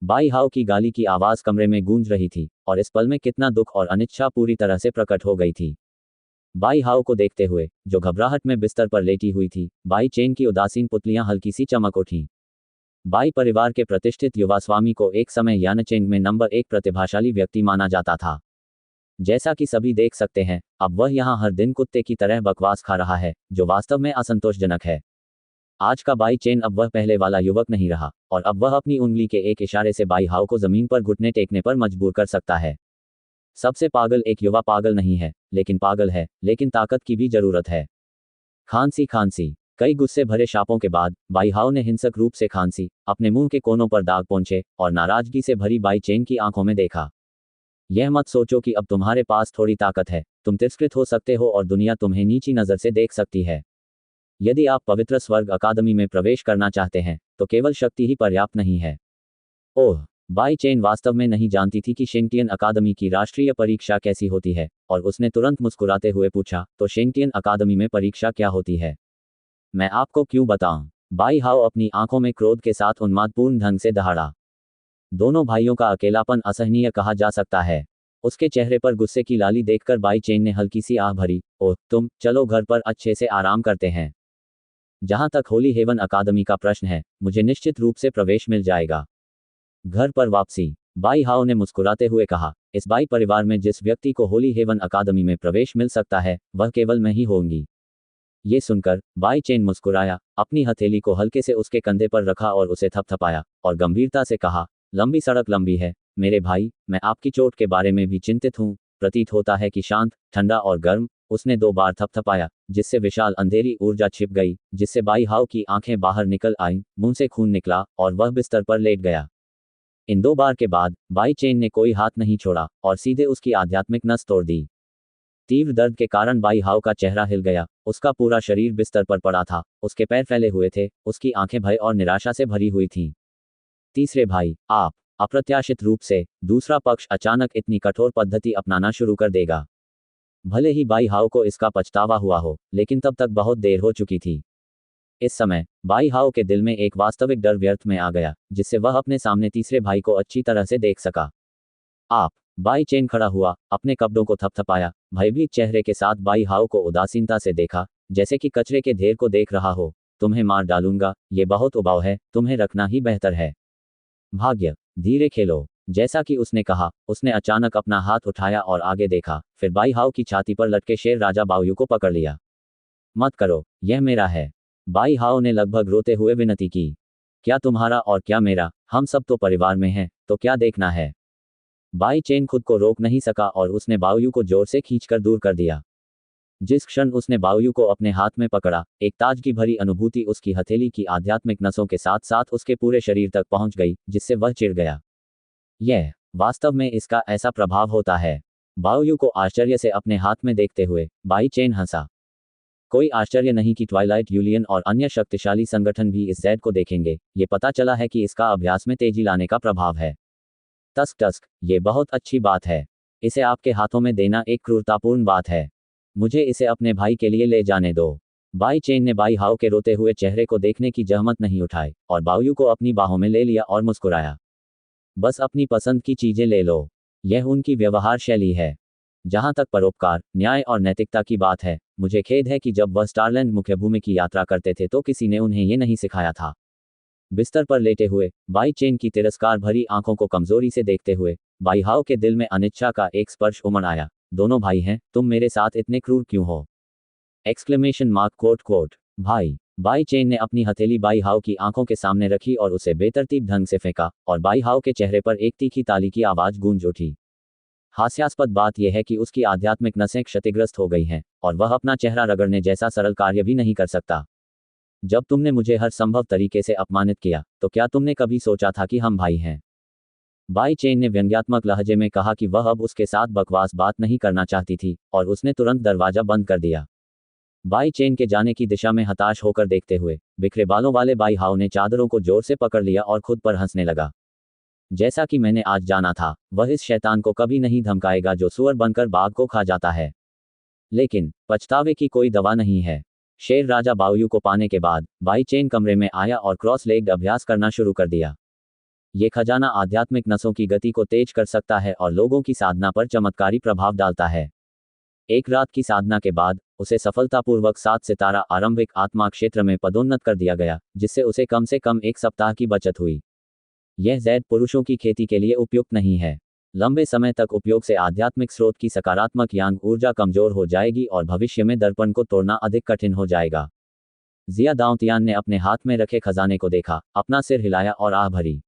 बाई हाओ की गाली की आवाज कमरे में गूंज रही थी और इस पल में कितना दुख और अनिच्छा पूरी तरह से प्रकट हो गई थी। बाई हाओ को देखते हुए, जो घबराहट में बिस्तर पर लेटी हुई थी, बाई चेन की उदासीन पुतलियां हल्की सी चमक उठीं। बाई परिवार के प्रतिष्ठित युवा स्वामी को एक समय यानचेंग में नंबर 1 प्रतिभाशाली व्यक्ति माना जाता था। जैसा कि सभी देख सकते हैं, अब वह यहाँ हर दिन कुत्ते की तरह बकवास खा रहा है, जो वास्तव में असंतोषजनक है। आज का बाई चेन अब वह पहले वाला युवक नहीं रहा और अब वह अपनी उंगली के एक इशारे से बाई हाओ को जमीन पर घुटने टेकने पर मजबूर कर सकता है। सबसे पागल एक युवा पागल नहीं है, लेकिन पागल है, लेकिन ताकत की भी जरूरत है। खांसी। कई गुस्से भरे शापों के बाद बाई हाओ ने हिंसक रूप से खांसी, अपने मुंह के कोनों पर दाग पोंछे और नाराजगी से भरी बाई चेन की आंखों में देखा। यह मत सोचो कि अब तुम्हारे पास थोड़ी ताकत है, तुम तिरस्कृत हो सकते हो और दुनिया तुम्हें नीची नजर से देख सकती है। यदि आप पवित्र स्वर्ग अकादमी में प्रवेश करना चाहते हैं तो केवल शक्ति ही पर्याप्त नहीं है। ओह, बाई चेन वास्तव में नहीं जानती थी कि शेंगटियन अकादमी की राष्ट्रीय परीक्षा कैसी होती है और उसने तुरंत मुस्कुराते हुए पूछा, तो शेंगटियन अकादमी में परीक्षा क्या होती है? मैं आपको क्यों बताऊं? बाई हाओ अपनी आंखों में क्रोध के साथ उन्मादपूर्ण ढंग से दहाड़ा। दोनों भाइयों का अकेलापन असहनीय कहा जा सकता है। उसके चेहरे पर गुस्से की लाली देखकर बाई चेन ने हल्की सी आह भरी। ओह, तुम चलो घर पर अच्छे से आराम करते हैं। जहां तक होली हेवन अकादमी का प्रश्न है, मुझे निश्चित रूप से प्रवेश मिल जाएगा। घर पर वापसी। बाई हाओ ने मुस्कुराते हुए कहा, इस बाई परिवार में जिस व्यक्ति को होली हेवन अकादमी में प्रवेश मिल सकता है वह केवल मैं ही होंगी। ये सुनकर बाई चेन मुस्कुराया, अपनी हथेली को हल्के से उसके कंधे पर रखा और उसे थपथपाया और गंभीरता से कहा, लंबी सड़क लंबी है मेरे भाई, मैं आपकी चोट के बारे में भी चिंतित हूँ। प्रतीत होता है कि शांत, ठंडा और गर्म। उसने 2 बार थपथपाया, जिससे विशाल अंधेरी ऊर्जा छिप गई, जिससे बाई हाओ की आंखें बाहर निकल आईं, मुंह से खून निकला और वह बिस्तर पर लेट गया। इन 2 बार के बाद बाई चेन ने कोई हाथ नहीं छोड़ा और सीधे उसकी आध्यात्मिक नस तोड़ दी। तीव्र दर्द के कारण बाई हाओ का चेहरा हिल गया, उसका पूरा शरीर बिस्तर पर पड़ा था, उसके पैर फैले हुए थे, उसकी आंखें भय और निराशा से भरी हुई थीं। तीसरे भाई, आप। अप्रत्याशित रूप से दूसरा पक्ष अचानक इतनी कठोर पद्धति अपनाना शुरू कर देगा। भले ही बाई हाओ को इसका पछतावा हुआ हो, लेकिन तब तक बहुत देर हो चुकी थी। इस समय बाई हाओ के दिल में एक वास्तविक डर व्यर्थ में आ गया, जिससे वह अपने सामने तीसरे भाई को अच्छी तरह से देख सका। आप। बाई चेन खड़ा हुआ, अपने कपड़ों को थपथपाया, भयभीत चेहरे के साथ बाई हाओ को उदासीनता से देखा, जैसे कि कचरे के ढेर को देख रहा हो। तुम्हें मार डालूंगा, ये बहुत उबाऊ है, तुम्हें रखना ही बेहतर है। भाग्य, धीरे खेलो। जैसा कि उसने कहा, उसने अचानक अपना हाथ उठाया और आगे देखा, फिर बाई हाओ की छाती पर लटके शेर राजा बाओयू को पकड़ लिया। मत करो, यह मेरा है। बाई हाओ ने लगभग रोते हुए विनती की। क्या तुम्हारा और क्या मेरा? हम सब तो परिवार में हैं, तो क्या देखना है? बाई चेन खुद को रोक नहीं सका और उसने बाओयू को जोर से खींचकर दूर कर दिया। जिस क्षण उसने बाओयू को अपने हाथ में पकड़ा, एक ताजगी भरी अनुभूति उसकी हथेली की आध्यात्मिक नसों के साथ साथ उसके पूरे शरीर तक पहुंच गई, जिससे वह चिढ़ गया। यह वास्तव में इसका ऐसा प्रभाव होता है। बाओयू को आश्चर्य से अपने हाथ में देखते हुए बाई चेन हंसा। कोई आश्चर्य नहीं कि ट्वाइलाइट यूनियन और अन्य शक्तिशाली संगठन भी इस जैड को देखेंगे। ये पता चला है कि इसका अभ्यास में तेजी लाने का प्रभाव है। टस्क टस्क, ये बहुत अच्छी बात है। इसे आपके हाथों में देना एक क्रूरतापूर्ण बात है। मुझे इसे अपने भाई के लिए ले जाने दो। बाई चेन ने बाई हाओ के रोते हुए चेहरे को देखने की जहमत नहीं उठाई और बाओयू को अपनी बाहों में ले लिया और मुस्कुराया। बस अपनी पसंद की चीजें ले लो। यह उनकी व्यवहार शैली है। जहां तक परोपकार, न्याय और नैतिकता की बात है, मुझे खेद है कि जब वह स्टारलैंड मुख्य भूमि की यात्रा करते थे तो किसी ने उन्हें ये नहीं सिखाया था। बिस्तर पर लेटे हुए बाई चेन की तिरस्कार भरी आंखों को कमजोरी से देखते हुए बाई हाओ के दिल में अनिच्छा का एक स्पर्श उमड़ आया। दोनों भाई हैं, तुम मेरे साथ इतने क्रूर क्यों हो? Exclamation mark quote quote. भाई। बाई चेन ने अपनी हथेली बाई हाओ की आंखों के सामने रखी और उसे बेतरतीब ढंग से फेंका और बाई हाओ के चेहरे पर एक तीखी ताली की आवाज गूंज उठी। हास्यास्पद बात यह है कि उसकी आध्यात्मिक नसें क्षतिग्रस्त हो गई हैं और वह अपना चेहरा रगड़ने जैसा सरल कार्य भी नहीं कर सकता। जब तुमने मुझे हर संभव तरीके से अपमानित किया तो क्या तुमने कभी सोचा था कि हम भाई हैं? बाई चेन ने व्यंग्यात्मक लहजे में कहा कि वह अब उसके साथ बकवास बात नहीं करना चाहती थी और उसने तुरंत दरवाजा बंद कर दिया। बाई चेन के जाने की दिशा में हताश होकर देखते हुए बिखरे बालों वाले बाई हाओ ने चादरों को जोर से पकड़ लिया और खुद पर हंसने लगा। जैसा कि मैंने आज जाना था, वह इस शैतान को कभी नहीं धमकाएगा जो सुअर बनकर बाघ को खा जाता है। लेकिन पछतावे की कोई दवा नहीं है। शेर राजा बाओयू को पाने के बाद बाई चेन कमरे में आया और क्रॉस लेग्ड अभ्यास करना शुरू कर दिया। ये खजाना आध्यात्मिक नसों की गति को तेज कर सकता है और लोगों की साधना पर चमत्कारी प्रभाव डालता है। एक रात की साधना के बाद उसे सफलतापूर्वक 7 सितारा आरंभिक आत्मा क्षेत्र में पदोन्नत कर दिया गया, जिससे उसे कम से कम एक सप्ताह की बचत हुई। यह जैद पुरुषों की खेती के लिए उपयुक्त नहीं है। लंबे समय तक उपयोग से आध्यात्मिक स्रोत की सकारात्मक यांग ऊर्जा कमजोर हो जाएगी और भविष्य में दर्पण को तोड़ना अधिक कठिन हो जाएगा। जिया दाऊतियान ने अपने हाथ में रखे खजाने को देखा, अपना सिर हिलाया और आह भरी।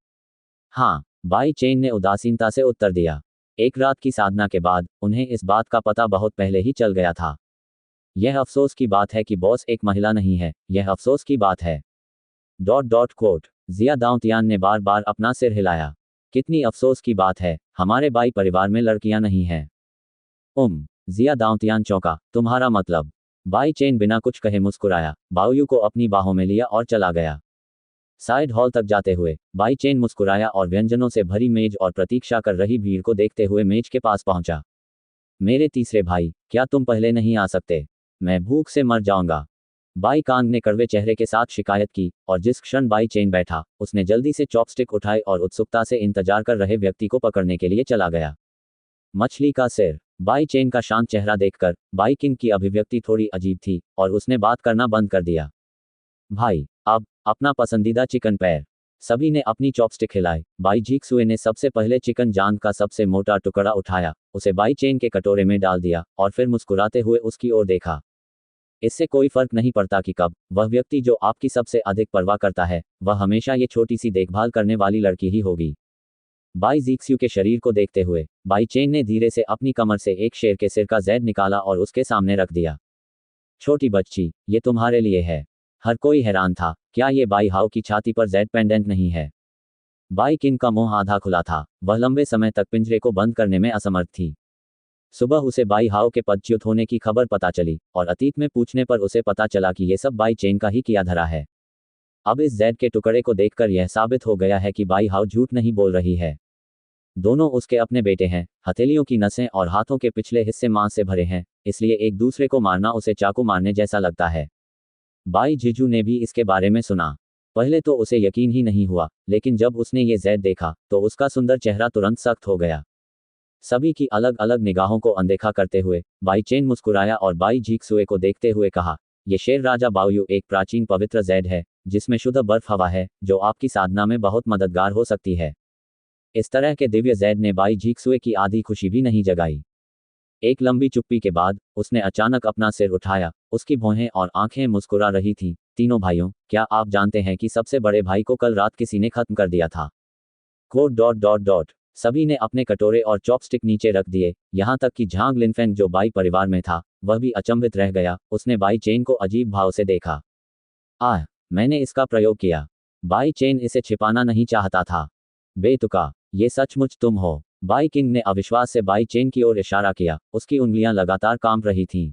हाँ, बाई चेन ने उदासीनता से उत्तर दिया। एक रात की साधना के बाद उन्हें इस बात का पता बहुत पहले ही चल गया था। यह अफसोस की बात है कि बॉस एक महिला नहीं है, यह अफसोस की बात है। कोट। जिया दाऊतियान ने बार बार अपना सिर हिलाया। कितनी अफसोस की बात है, हमारे बाई परिवार में लड़कियां नहीं हैं। जिया दाऊतियान चौंका, तुम्हारा मतलब? बाई चेन बिना कुछ कहे मुस्कुराया, बाओयू को अपनी बाहों में लिया और चला गया। साइड हॉल तक जाते हुए बाई चेन मुस्कुराया और व्यंजनों से भरी मेज और प्रतीक्षा कर रही भीड़ को देखते हुए मेज के पास पहुंचा। मेरे तीसरे भाई, क्या तुम पहले नहीं आ सकते? मैं भूख से मर जाऊंगा। बाई कांग ने कड़वे चेहरे के साथ शिकायत की और जिस क्षण बाई चेन बैठा, उसने जल्दी से चॉपस्टिक उठाई और उत्सुकता से इंतजार कर रहे व्यक्ति को पकड़ने के लिए चला गया। मछली का सिर। बाई चेन का शांत चेहरा देखकर बाई किंग की अभिव्यक्ति थोड़ी अजीब थी और उसने बात करना बंद कर दिया। भाई, अब अपना पसंदीदा चिकन पैर। सभी ने अपनी चॉपस्टिक हिलाई। बाई झीक्सुए ने सबसे पहले चिकन जांग का सबसे मोटा टुकड़ा उठाया, उसे बाई चेन के कटोरे में डाल दिया और फिर मुस्कुराते हुए उसकी ओर देखा। इससे कोई फर्क नहीं पड़ता कि कब वह व्यक्ति जो आपकी सबसे अधिक परवाह करता है, वह हमेशा ये छोटी सी देखभाल करने वाली लड़की ही होगी। बाई झीक्सु के शरीर को देखते हुए बाई चेन ने धीरे से अपनी कमर से एक शेर के सिर का जैद निकाला और उसके सामने रख दिया। छोटी बच्ची, ये तुम्हारे लिए है। हर कोई हैरान था, क्या ये बाई हाओ की छाती पर जेड पेंडेंट नहीं है? बाई किंग का मुंह आधा खुला था, वह लंबे समय तक पिंजरे को बंद करने में असमर्थ थी। सुबह उसे बाई हाओ के पदच्युत होने की खबर पता चली और अतीत में पूछने पर उसे पता चला कि ये सब बाई चेन का ही किया धरा है। अब इस जेड के टुकड़े को देखकर यह साबित हो गया है कि बाई हाओ झूठ नहीं बोल रही है। दोनों उसके अपने बेटे हैं। हथेलियों की नसें और हाथों के पिछले हिस्से मांस से भरे हैं, इसलिए एक दूसरे को मारना उसे चाकू मारने जैसा लगता है। बाई जिजू ने भी इसके बारे में सुना। पहले तो उसे यकीन ही नहीं हुआ, लेकिन जब उसने ये जैद देखा तो उसका सुंदर चेहरा तुरंत सख्त हो गया। सभी की अलग अलग निगाहों को अनदेखा करते हुए बाई चेन मुस्कुराया और बाई झीक्सुए को देखते हुए कहा, ये शेर राजा बाओयू एक प्राचीन पवित्र जैद है, जिसमें शुद्ध बर्फ हवा है, जो आपकी साधना में बहुत मददगार हो सकती है। इस तरह के दिव्य जैद ने बाई झीक्सुए की आधी खुशी भी नहीं जगाई। एक लंबी चुप्पी के बाद उसने अचानक अपना सिर उठाया, उसकी भौहें और आंखें मुस्कुरा रही थीं। तीनों भाइयों, क्या आप जानते हैं कि सबसे बड़े भाई को कल रात किसी ने खत्म कर दिया था? सभी ने अपने कटोरे और चॉपस्टिक नीचे रख दिए, यहां तक कि झांग लिनफेंग जो बाई परिवार में था, वह भी अचंभित रह गया। उसने बाई चेन को अजीब भाव से देखा। मैंने इसका प्रयोग किया। बाई चेन इसे छिपाना नहीं चाहता था। बेतुका, ये सचमुच तुम हो? बाई किंग ने अविश्वास से बाई चेन की ओर इशारा किया, उसकी उंगलियां लगातार कांप रही थीं।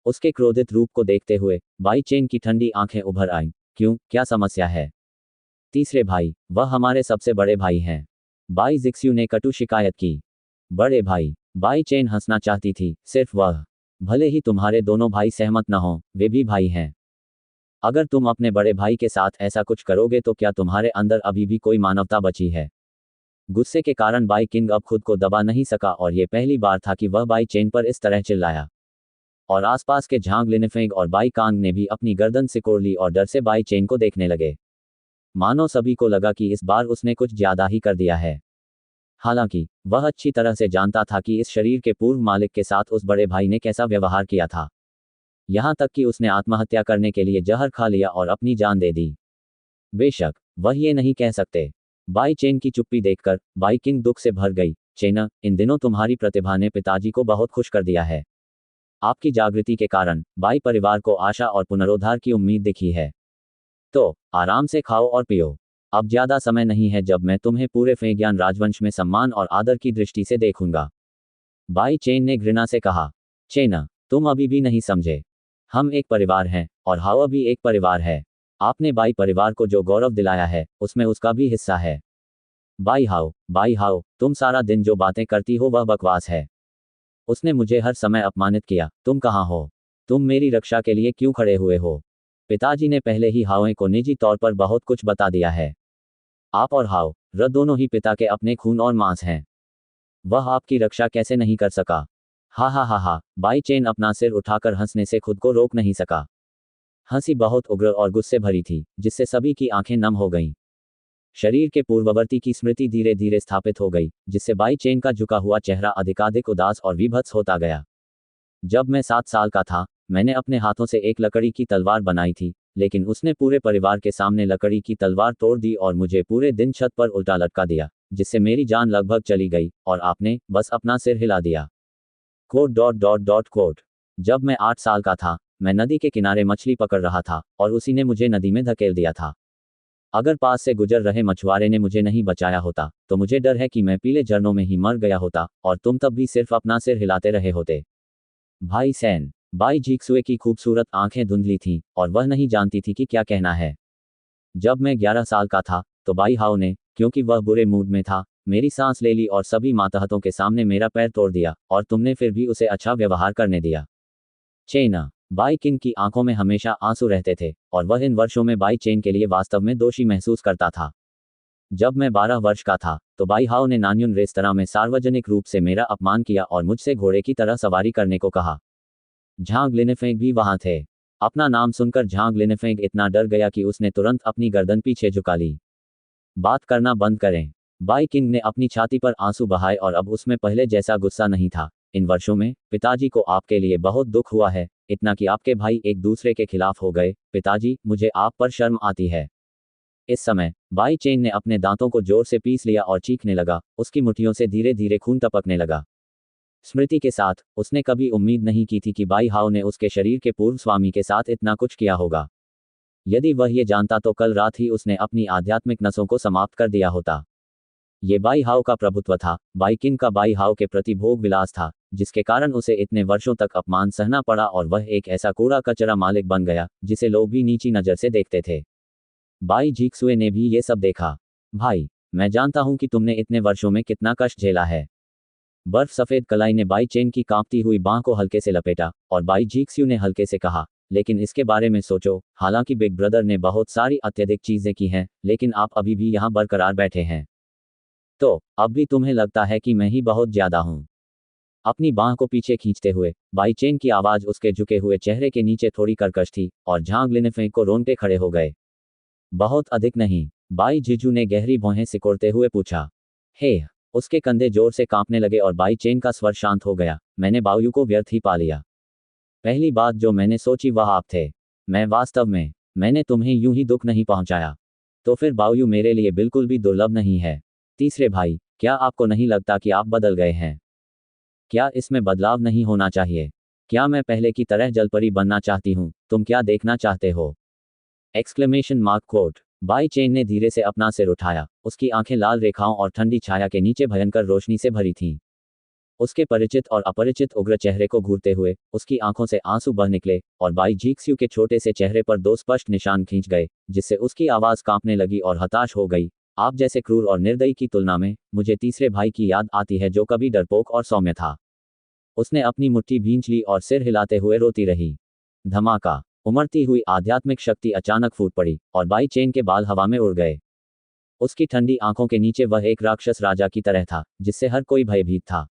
उसके क्रोधित रूप को देखते हुए बाई चेन की ठंडी आंखें उभर आईं। क्यों, क्या समस्या है? तीसरे भाई, वह हमारे सबसे बड़े भाई हैं। बाई जिक्स्यू ने कटु शिकायत की। बड़े भाई, बाई चेन हंसना चाहती थी, सिर्फ वह। भले ही तुम्हारे दोनों भाई सहमत न हों, वे भी भाई हैं। अगर तुम अपने बड़े भाई के साथ ऐसा कुछ करोगे तो क्या तुम्हारे अंदर अभी भी कोई मानवता बची है? गुस्से के कारण बाई किंग अब खुद को दबा नहीं सका और ये पहली बार था कि वह बाई चेन पर इस तरह चिल्लाया। और आसपास के झांग लिनफेंग और बाई कांग ने भी अपनी गर्दन सिकोड़ ली और डर से बाई चेन को देखने लगे। मानो सभी को लगा कि इस बार उसने कुछ ज्यादा ही कर दिया है। हालांकि वह अच्छी तरह से जानता था कि इस शरीर के पूर्व मालिक के साथ उस बड़े भाई ने कैसा व्यवहार किया था। यहां तक कि उसने आत्महत्या करने के लिए जहर खा लिया और अपनी जान दे दी। बेशक वह ये नहीं कह सकते। बाई चेन की चुप्पी देखकर बाई किंग दुख से भर गई। चेना, इन दिनों तुम्हारी प्रतिभा ने पिताजी को बहुत खुश कर दिया है। आपकी जागृति के कारण बाई परिवार को आशा और पुनरोद्धार की उम्मीद दिखी है। तो आराम से खाओ और पियो। अब ज्यादा समय नहीं है जब मैं तुम्हें पूरे फेग्यान राजवंश में सम्मान और आदर की दृष्टि से देखूंगा। बाई चेन ने घृणा से कहा। चेना, तुम अभी भी नहीं समझे। हम एक परिवार हैं और हाओ भी एक परिवार है। आपने बाई परिवार को जो गौरव दिलाया है उसमें उसका भी हिस्सा है। बाई हाओ, तुम सारा दिन जो बातें करती हो वह बकवास है। उसने मुझे हर समय अपमानित किया। तुम कहाँ हो? तुम मेरी रक्षा के लिए क्यों खड़े हुए हो? पिताजी ने पहले ही हाओ को निजी तौर पर बहुत कुछ बता दिया है। आप और हाओ र दोनों ही पिता के अपने खून और मांस हैं। वह आपकी रक्षा कैसे नहीं कर सका? हा। बाई चेन अपना सिर उठाकर हंसने से खुद को रोक नहीं सका। हंसी बहुत उग्र और गुस्से भरी थी, जिससे सभी की आंखें नम हो गईं। शरीर के पूर्ववर्ती की स्मृति धीरे धीरे स्थापित हो गई, जिससे बाई चेन का झुका हुआ चेहरा अधिकाधिक उदास और विभत्स होता गया। जब मैं 7 साल का था, मैंने अपने हाथों से एक लकड़ी की तलवार बनाई थी, लेकिन उसने पूरे परिवार के सामने लकड़ी की तलवार तोड़ दी और मुझे पूरे दिन छत पर उल्टा लटका दिया, जिससे मेरी जान लगभग चली गई और आपने बस अपना सिर हिला दिया। कोट। जब मैं 8 साल का था, मैं नदी के किनारे मछली पकड़ रहा था और उसी ने मुझे नदी में धकेल दिया था। अगर पास से गुजर रहे मछुआरे ने मुझे नहीं बचाया होता तो मुझे डर है कि मैं पीले झरनों में ही मर गया होता और तुम तब भी सिर्फ अपना सिर हिलाते रहे होते। भाई सैन। बाई झीक्सुए की खूबसूरत आंखें धुंधली थीं और वह नहीं जानती थी कि क्या कहना है। जब मैं 11 साल का था तो बाई हाओ ने, क्योंकि वह बुरे मूड में था, मेरी सांस ले ली और सभी मातहतों के सामने मेरा पैर तोड़ दिया और तुमने फिर भी उसे अच्छा व्यवहार करने दिया। चेना। बाई किंग की आंखों में हमेशा आंसू रहते थे और वह इन वर्षों में बाई चेन के लिए वास्तव में दोषी महसूस करता था। जब मैं 12 वर्ष का था तो बाई हाओ ने नान्युन रेस्तरां में सार्वजनिक रूप से मेरा अपमान किया और मुझसे घोड़े की तरह सवारी करने को कहा। झांग लिनफेंग भी वहां थे। अपना नाम सुनकर झांग लिनफेंग इतना डर गया कि उसने तुरंत अपनी गर्दन पीछे झुका ली। बात करना बंद करें। बाई किंग ने अपनी छाती पर आंसू बहाए और अब उसमें पहले जैसा गुस्सा नहीं था। इन वर्षों में पिताजी को आपके लिए बहुत दुख हुआ है, इतना कि आपके भाई एक दूसरे के खिलाफ हो गए। पिताजी, मुझे आप पर शर्म आती है। इस समय बाई चेन ने अपने दांतों को जोर से पीस लिया और चीखने लगा। उसकी मुट्ठियों से धीरे धीरे खून टपकने लगा। स्मृति के साथ उसने कभी उम्मीद नहीं की थी कि बाई हाओ ने उसके शरीर के पूर्व स्वामी के साथ इतना कुछ किया होगा। यदि वह ये जानता तो कल रात ही उसने अपनी आध्यात्मिक नसों को समाप्त कर दिया होता। ये बाई हाओ का प्रभुत्व था, बाई किंग का बाई हाओ के प्रति भोग विलास था, जिसके कारण उसे इतने वर्षों तक अपमान सहना पड़ा और वह एक ऐसा कूड़ा कचरा मालिक बन गया जिसे लोग भी नीची नज़र से देखते थे। बाई झीक्सुए ने भी ये सब देखा। भाई, मैं जानता हूं कि तुमने इतने वर्षों में कितना कष्ट झेला है। बर्फ सफेद कलाई ने बाई चेन की कांपती हुई बांह को हल्के से लपेटा और बाई झीक्सुए ने हल्के से कहा, लेकिन इसके बारे में सोचो। हालांकि बिग ब्रदर ने बहुत सारी अत्यधिक चीजें की हैं, लेकिन आप अभी भी यहाँ बरकरार बैठे हैं। तो अब भी तुम्हें लगता है कि मैं ही बहुत ज्यादा हूं। अपनी बांह को पीछे खींचते हुए बाई चेन की आवाज उसके झुके हुए चेहरे के नीचे थोड़ी कर्कश थी और झांग लिनफेंग को रोंगटे खड़े हो गए। बहुत अधिक नहीं, बाई जीजू ने गहरी भौहें सिकोड़ते हुए पूछा। हे। उसके कंधे जोर से कांपने लगे और बाई चेन का स्वर शांत हो गया। मैंने बाओयू को व्यर्थ ही पा लिया। पहली बात जो मैंने सोची वह आप थे। मैंने तुम्हें यूं ही दुख नहीं पहुंचाया। तो फिर बाओयू मेरे लिए बिल्कुल भी दुर्लभ नहीं है। तीसरे भाई, क्या आपको नहीं लगता कि आप बदल गए हैं? क्या इसमें बदलाव नहीं होना चाहिए? क्या मैं पहले की तरह जलपरी बनना चाहती हूँ? तुम क्या देखना चाहते हो? Exclamation mark quote. Bai Chen ने धीरे से अपना सिर उठाया। उसकी आंखें लाल रेखाओं और ठंडी छाया के नीचे भयंकर रोशनी से भरी थीं। उसके परिचित और अपरिचित उग्र चेहरे को घूरते हुए उसकी आंखों से आंसू बह निकले और बाई झीक्सुए के छोटे से चेहरे पर 2 स्पष्ट निशान खींच गए, जिससे उसकी आवाज कांपने लगी और हताश हो गई। आप जैसे क्रूर और निर्दयी की तुलना में मुझे तीसरे भाई की याद आती है जो कभी डरपोक और सौम्य था। उसने अपनी मुट्ठी भींच ली और सिर हिलाते हुए रोती रही। धमाका। उमड़ती हुई आध्यात्मिक शक्ति अचानक फूट पड़ी और बाई चेन के बाल हवा में उड़ गए। उसकी ठंडी आंखों के नीचे वह एक राक्षस राजा की तरह था जिससे हर कोई भयभीत था।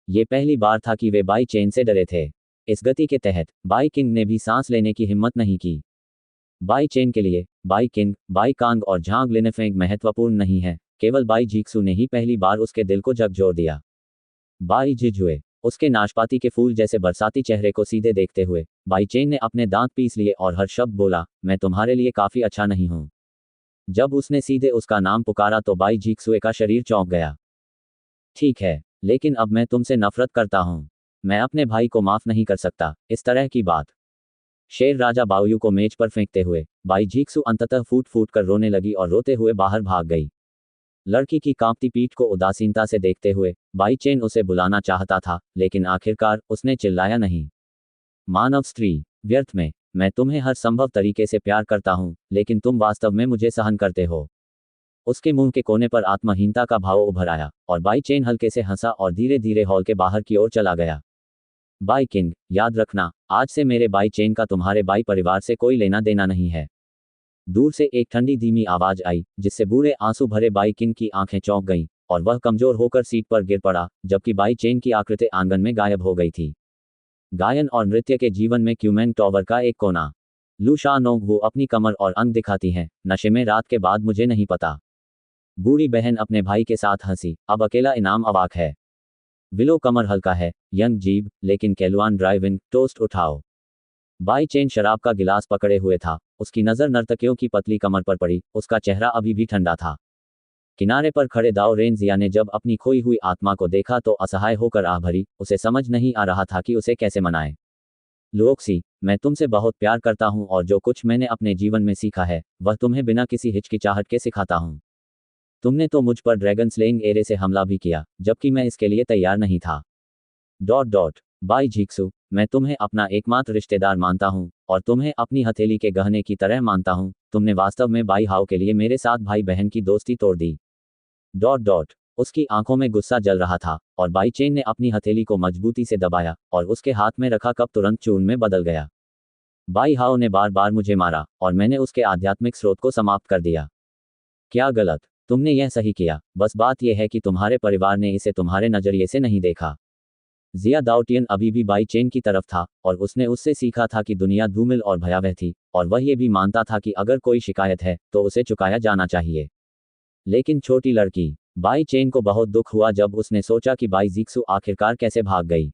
ये पहली बार था कि वे बाई चेन से डरे थे। इस गति के तहत बाई किंग ने भी सांस लेने की हिम्मत नहीं की। बाई चेन के लिए बाई किंग, बाई कांग और झांग लिनेफेंग महत्वपूर्ण नहीं है, केवल बाई जीक्सू ने ही पहली बार उसके दिल को झकझोर दिया। बाई जिजुए। उसके नाशपाती के फूल जैसे बरसाती चेहरे को सीधे देखते हुए बाई चेन ने अपने दांत पीस लिए और हर शब्द बोला, मैं तुम्हारे लिए काफी अच्छा नहीं हूं। जब उसने सीधे उसका नाम पुकारा तो बाई जीक्सुए का शरीर चौंक गया। ठीक है, लेकिन अब मैं तुमसे नफरत करता हूं। मैं अपने भाई को माफ नहीं कर सकता, इस तरह की बात। शेर राजा बाओयू को मेज पर फेंकते हुए बाई जीक्सु अंततः फूट फूट कर रोने लगी और रोते हुए बाहर भाग गई। लड़की की कांपती पीठ को उदासीनता से देखते हुए बाई चेन उसे बुलाना चाहता था, लेकिन आखिरकार उसने चिल्लाया नहीं। मानव स्त्री, व्यर्थ में। मैं तुम्हें हर संभव तरीके से प्यार करता हूं, लेकिन तुम वास्तव में मुझे सहन करते हो। उसके मुंह के कोने पर आत्महीनता का भाव उभर आया और बाई चेन हल्के से हंसा और धीरे धीरे हॉल के बाहर की ओर चला गया। बाई किंग, याद रखना, आज से मेरे बाई चेन का तुम्हारे बाई परिवार से कोई लेना देना नहीं है। दूर से एक ठंडी धीमी आवाज आई जिससे बूढ़े आंसू भरे बाई किंग की आंखें चौंक गईं और वह कमजोर होकर सीट पर गिर पड़ा, जबकि बाई चेन की आकृति आंगन में गायब हो गई थी। गायन और नृत्य के जीवन में क्यूमेन टॉवर का एक कोना। लू शा नोंग वो अपनी कमर और अंग दिखाती हैं, नशे में रात के बाद मुझे नहीं पता। बूढ़ी बहन अपने भाई के साथ हंसी, अब अकेला इनाम अवाक है। विलो कमर हल्का है, यंग जीब, लेकिन केलुआन ड्राइव इन, टोस्ट उठाओ। बाई चेन शराब का गिलास पकड़े हुए था, उसकी नज़र नर्तकियों की पतली कमर पर पड़ी, उसका चेहरा अभी भी ठंडा था। किनारे पर खड़े दाओ रेनजिया ने जब अपनी खोई हुई आत्मा को देखा तो असहाय होकर आह भरी, उसे समझ नहीं आ रहा था कि उसे कैसे मनाए। लुओक्सी, मैं तुमसे बहुत प्यार करता हूं और जो कुछ मैंने अपने जीवन में सीखा है वह तुम्हें बिना किसी हिचकिचाहट के सिखाता हूं। तुमने तो मुझ पर ड्रैगन स्लेइंग एरे से हमला भी किया, जबकि मैं इसके लिए तैयार नहीं था। Dot dot. बाई झीक्सू, मैं तुम्हें अपना एकमात्र रिश्तेदार मानता हूं और तुम्हें अपनी हथेली के गहने की तरह मानता हूं। तुमने वास्तव में बाई हाओ के लिए मेरे साथ भाई बहन की दोस्ती तोड़ दी। Dot dot. उसकी आंखों में गुस्सा जल रहा था और बाई चेन ने अपनी हथेली को मजबूती से दबाया और उसके हाथ में रखा कप तुरंत चूर्ण में बदल गया। बाई हाओ ने बार बार मुझे मारा और मैंने उसके आध्यात्मिक स्रोत को समाप्त कर दिया। क्या गलत? तुमने यह सही किया, बस बात यह है कि तुम्हारे परिवार ने इसे तुम्हारे नजरिए से नहीं देखा। जिया दाउटियन अभी भी बाई चेन की तरफ था और उसने उससे सीखा था कि दुनिया धूमिल और भयावह थी और वह ये भी मानता था कि अगर कोई शिकायत है तो उसे चुकाया जाना चाहिए। लेकिन छोटी लड़की बाई चेन को बहुत दुख हुआ जब उसने सोचा कि बाई जीक्सू आखिरकार कैसे भाग गई।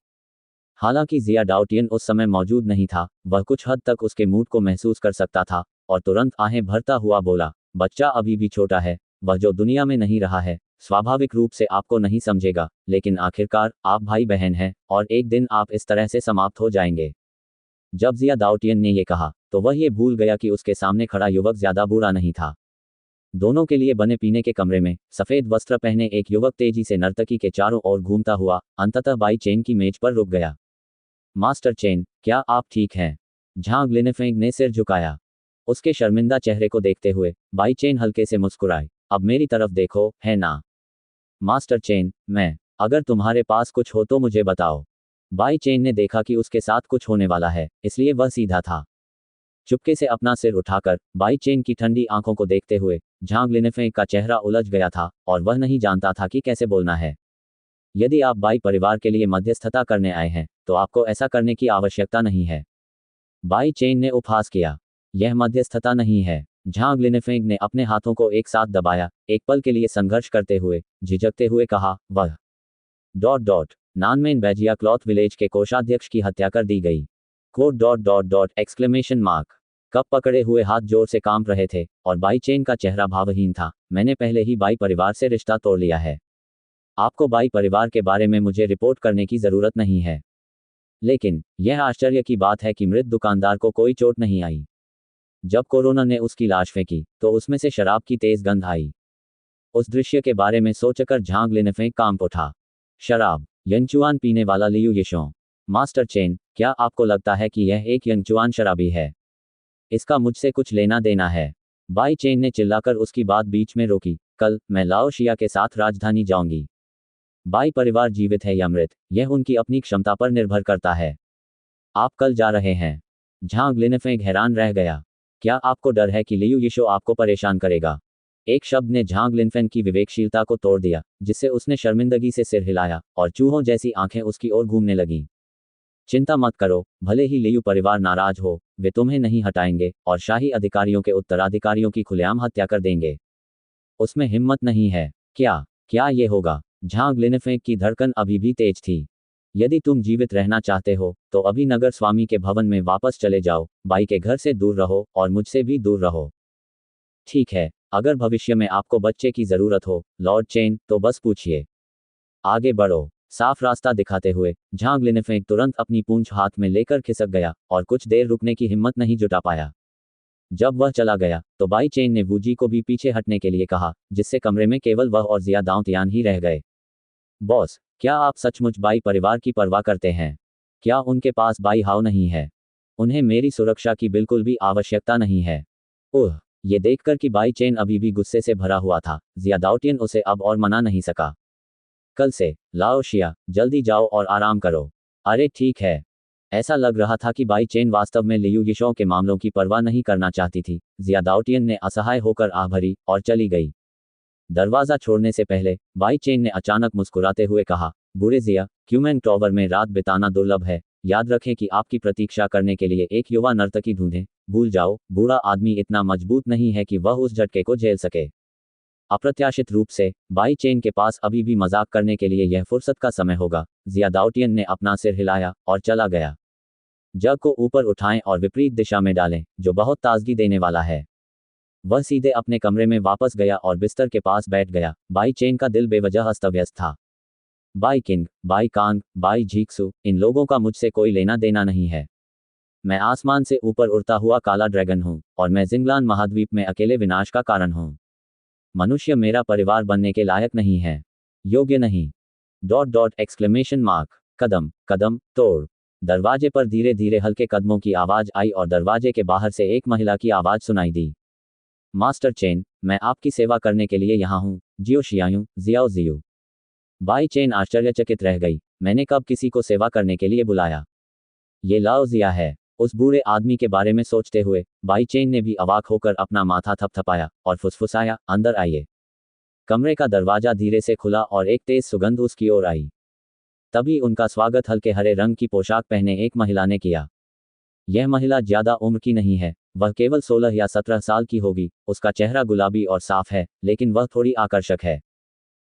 हालांकि जिया डाउटियन उस समय मौजूद नहीं था, वह कुछ हद तक उसके मूड को महसूस कर सकता था और तुरंत आहें भरता हुआ बोला, बच्चा अभी भी छोटा है, वह जो दुनिया में नहीं रहा है स्वाभाविक रूप से आपको नहीं समझेगा, लेकिन आखिरकार आप भाई बहन हैं और एक दिन आप इस तरह से समाप्त हो जाएंगे। जब जिया दाउटियन ने यह कहा तो वह ये भूल गया कि उसके सामने खड़ा युवक ज्यादा बुरा नहीं था। दोनों के लिए बने पीने के कमरे में सफेद वस्त्र पहने एक युवक तेजी से नर्तकी के चारों ओर घूमता हुआ अंततः बाई चेन की मेज पर रुक गया। मास्टर चेन, क्या आप ठीक हैं? झांग लिनेफेंग ने सिर झुकाया। उसके शर्मिंदा चेहरे को देखते हुए बाई चेन हल्के से मुस्कुराए, अब मेरी तरफ देखो, है ना? मास्टर चेन, अगर तुम्हारे पास कुछ हो तो मुझे बताओ। बाई चेन ने देखा कि उसके साथ कुछ होने वाला है, इसलिए वह सीधा था। चुपके से अपना सिर उठाकर बाई चेन की ठंडी आंखों को देखते हुए झांग लिनेफेंग का चेहरा उलझ गया था और वह नहीं जानता था कि कैसे बोलना है। यदि आप बाई परिवार के लिए मध्यस्थता करने आए हैं तो आपको ऐसा करने की आवश्यकता नहीं है। बाई चेन ने उपहास किया, यह मध्यस्थता नहीं है। झांग लिनेफेंग ने अपने हाथों को एक साथ दबाया, एक पल के लिए संघर्ष करते हुए झिझकते हुए कहा, वह डॉट डॉट नानमेन बैजिया क्लॉथ विलेज के कोषाध्यक्ष की हत्या कर दी गई। Code dot dot dot exclamation mark. Cup पकड़े हुए हाथ जोर से कांप रहे थे और बाई चेन का चेहरा भावहीन था। मैंने पहले ही बाई परिवार से रिश्ता तोड़ लिया है। आपको बाई परिवार के बारे में मुझे रिपोर्ट करने की जरूरत नहीं है। लेकिन यह आश्चर्य की बात है कि मृत दुकानदार को कोई चोट नहीं आई। जब कोरोना ने उसकी लाश फेंकी तो उसमें से शराब की तेज गंध आई। उस दृश्य के बारे में सोचकर झांग लिनेफेंग कांप उठा। शराब, यंगचुआन पीने वाला लियू यिशों। मास्टर चेन, क्या आपको लगता है कि यह एक यंगचुआन शराबी है? इसका मुझसे कुछ लेना देना है। बाई चेन ने चिल्लाकर उसकी बात बीच में रोकी, कल मैं लाओशिया के साथ राजधानी जाऊंगी। बाई परिवार जीवित है या मृत, यह उनकी अपनी क्षमता पर निर्भर करता है। आप कल जा रहे हैं। झांग लिनफेंग हैरान रह गया। क्या आपको डर है कि लियू यिशो आपको परेशान करेगा? एक शब्द ने झांग लिनफेंग की विवेकशीलता को तोड़ दिया, जिससे उसने शर्मिंदगी से सिर हिलाया और चूहों जैसी आंखें उसकी ओर घूमने लगीं। चिंता मत करो, भले ही लियू परिवार नाराज हो, वे तुम्हें नहीं हटाएंगे और शाही अधिकारियों के उत्तराधिकारियों की खुलेआम हत्या कर देंगे। उसमें हिम्मत नहीं है। क्या क्या ये होगा? झांग लिनफेंग की धड़कन अभी भी तेज थी। यदि तुम जीवित रहना चाहते हो तो अभी नगर स्वामी के भवन में वापस चले जाओ, बाई के घर से दूर रहो और मुझसे भी दूर रहो। ठीक है, अगर भविष्य में आपको बच्चे की जरूरत हो लॉर्ड चेन, तो बस पूछिए। आगे बढ़ो। साफ रास्ता दिखाते हुए झांग लिनफेंग तुरंत अपनी पूंछ हाथ में लेकर खिसक गया और कुछ देर रुकने की हिम्मत नहीं जुटा पाया। जब वह चला गया तो बाई चेन ने वूजी को भी पीछे हटने के लिए कहा, जिससे कमरे में केवल वह और जिया दांवतियान ही रह गए। बॉस, क्या आप सचमुच बाई परिवार की परवाह करते हैं? क्या उनके पास बाई हाउ नहीं है? उन्हें मेरी सुरक्षा की बिल्कुल भी आवश्यकता नहीं है। ओह, ये देखकर कि बाई चेन अभी भी गुस्से से भरा हुआ था, जिया दाउटियन उसे अब और मना नहीं सका। कल से लाओशिया, जल्दी जाओ और आराम करो। अरे ठीक है। ऐसा लग रहा था कि बाई चेन वास्तव में लियू यिशो के मामलों की परवाह नहीं करना चाहती थी। जिया दाउटियन ने असहाय होकर आह भरी और चली गई। दरवाजा छोड़ने से पहले बाई चेन ने अचानक मुस्कुराते हुए कहा, बूढ़े जिया, क्यूमेन टॉवर में रात बिताना दुर्लभ है। याद रखें कि आपकी प्रतीक्षा करने के लिए एक युवा नर्तकी ढूंढें। भूल जाओ, बूढ़ा आदमी इतना मजबूत नहीं है कि वह उस झटके को झेल सके। अप्रत्याशित रूप से बाई चेन के पास अभी भी मजाक करने के लिए यह फुर्सत का समय होगा। जिया दाउटियन ने अपना सिर हिलाया और चला गया। जग को ऊपर उठाएं और विपरीत दिशा में डालें, जो बहुत ताजगी देने वाला है। वह सीधे अपने कमरे में वापस गया और बिस्तर के पास बैठ गया। बाई चेन का दिल बेवजह अस्त व्यस्त था। Bai King, Bai Kang, Bai झीक्सू, इन लोगों का मुझसे कोई लेना देना नहीं है। मैं आसमान से ऊपर उड़ता हुआ काला ड्रैगन हूं और मैं जिंगलान महाद्वीप में अकेले विनाश का कारण हूं। मनुष्य मेरा परिवार बनने के लायक नहीं है, योग्य नहीं। Exclamation mark. कदम कदम तोड़। दरवाजे पर धीरे धीरे हल्के कदमों की आवाज आई और दरवाजे के बाहर से एक महिला की आवाज सुनाई दी। मास्टर चेन, मैं आपकी सेवा करने के लिए यहाँ हूँ। जियो शियायू, जियाओ जियू। बाई चेन आश्चर्यचकित रह गई। मैंने कब किसी को सेवा करने के लिए बुलाया? ये लाओ जिया है। उस बूढ़े आदमी के बारे में सोचते हुए बाई चेन ने भी अवाक होकर अपना माथा थपथपाया और फुसफुसाया, अंदर आइए। कमरे का दरवाजा धीरे से खुला और एक तेज सुगंध उसकी ओर आई। तभी उनका स्वागत हल्के हरे रंग की पोशाक पहने एक महिला ने किया। यह महिला ज्यादा उम्र की नहीं है, वह केवल 16 या 17 साल की होगी। उसका चेहरा गुलाबी और साफ है, लेकिन वह थोड़ी आकर्षक है।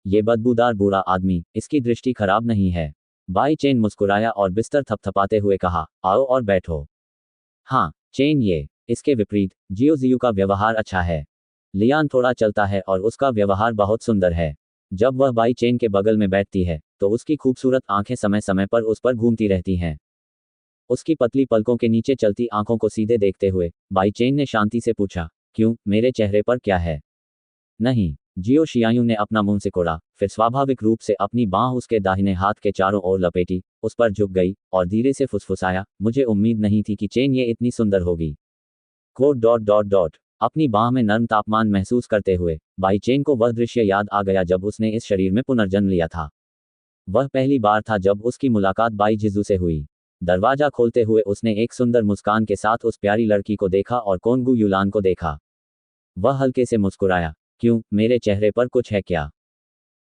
ये बदबूदार बूढ़ा आदमी, इसकी दृष्टि खराब नहीं है। बाई चेन मुस्कुराया और बिस्तर थपथपाते हुए कहा, आओ और बैठो। हाँ चेन, ये इसके विपरीत जियो जियू का व्यवहार अच्छा है। लियान थोड़ा चलता है और उसका व्यवहार बहुत सुंदर है। जब वह बाई चेन के बगल में बैठती है तो उसकी खूबसूरत आंखें समय समय पर उस पर घूमती रहती हैं। उसकी पतली पलकों के नीचे चलती आंखों को सीधे देखते हुए बाई चेन ने शांति से पूछा, क्यों, मेरे चेहरे पर क्या है? नहीं। जियो शियायू ने अपना मुंह सिकोड़ा, फिर स्वाभाविक रूप से अपनी बांह उसके दाहिने हाथ के चारों ओर लपेटी, उस पर झुक गई और धीरे से फुसफुसाया, मुझे उम्मीद नहीं थी कि चेन ये इतनी सुंदर होगी। अपनी बांह में नर्म तापमान महसूस करते हुए बाई चेन को वह दृश्य याद आ गया जब उसने इस शरीर में पुनर्जन्म लिया था। वह पहली बार था जब उसकी मुलाकात बाई जिजू से हुई। दरवाजा खोलते हुए उसने एक सुंदर मुस्कान के साथ उस प्यारी लड़की को देखा और कोंगू युलान को देखा। वह हल्के से मुस्कुराया, क्यों, मेरे चेहरे पर कुछ है क्या?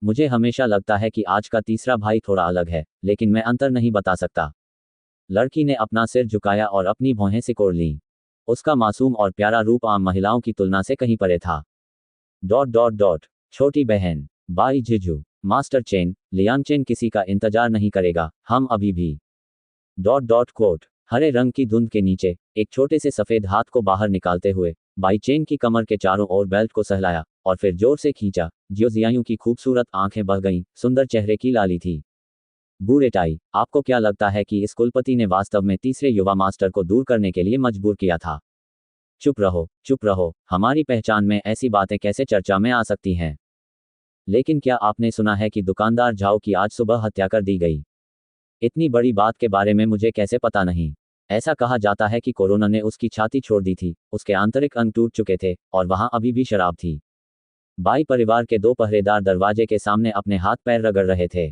मुझे हमेशा लगता है कि आज का तीसरा भाई थोड़ा अलग है, लेकिन मैं अंतर नहीं बता सकता। लड़की ने अपना सिर झुकाया और अपनी भौहें सिकोड़ लीं। उसका मासूम और प्यारा रूप आम महिलाओं की तुलना से कहीं परे था। छोटी बहन, बाई जिजू, मास्टर चेन, लियांग चेन किसी का इंतजार नहीं करेगा, हम अभी भी। हरे रंग की धुंध के नीचे एक छोटे से सफेद हाथ को बाहर निकालते हुए बाई चेन की कमर के चारों ओर बेल्ट को सहलाया और फिर जोर से खींचा। जियो जियायू की खूबसूरत आंखें बह गईं, सुंदर चेहरे की लाली थी। बूढ़े टाई, आपको क्या लगता है कि इस कुलपति ने वास्तव में तीसरे युवा मास्टर को दूर करने के लिए मजबूर किया था? चुप रहो, हमारी पहचान में ऐसी बातें कैसे चर्चा में आ सकती हैं? लेकिन क्या आपने सुना है कि दुकानदार झाओ की आज सुबह हत्या कर दी गई? इतनी बड़ी बात के बारे में मुझे कैसे पता नहीं? ऐसा कहा जाता है कि कोरोना ने उसकी छाती छोड़ दी थी, उसके आंतरिक अंग टूट चुके थे और वहां अभी भी शराब थी। बाई परिवार के दो पहरेदार दरवाजे के सामने अपने हाथ पैर रगड़ रहे थे।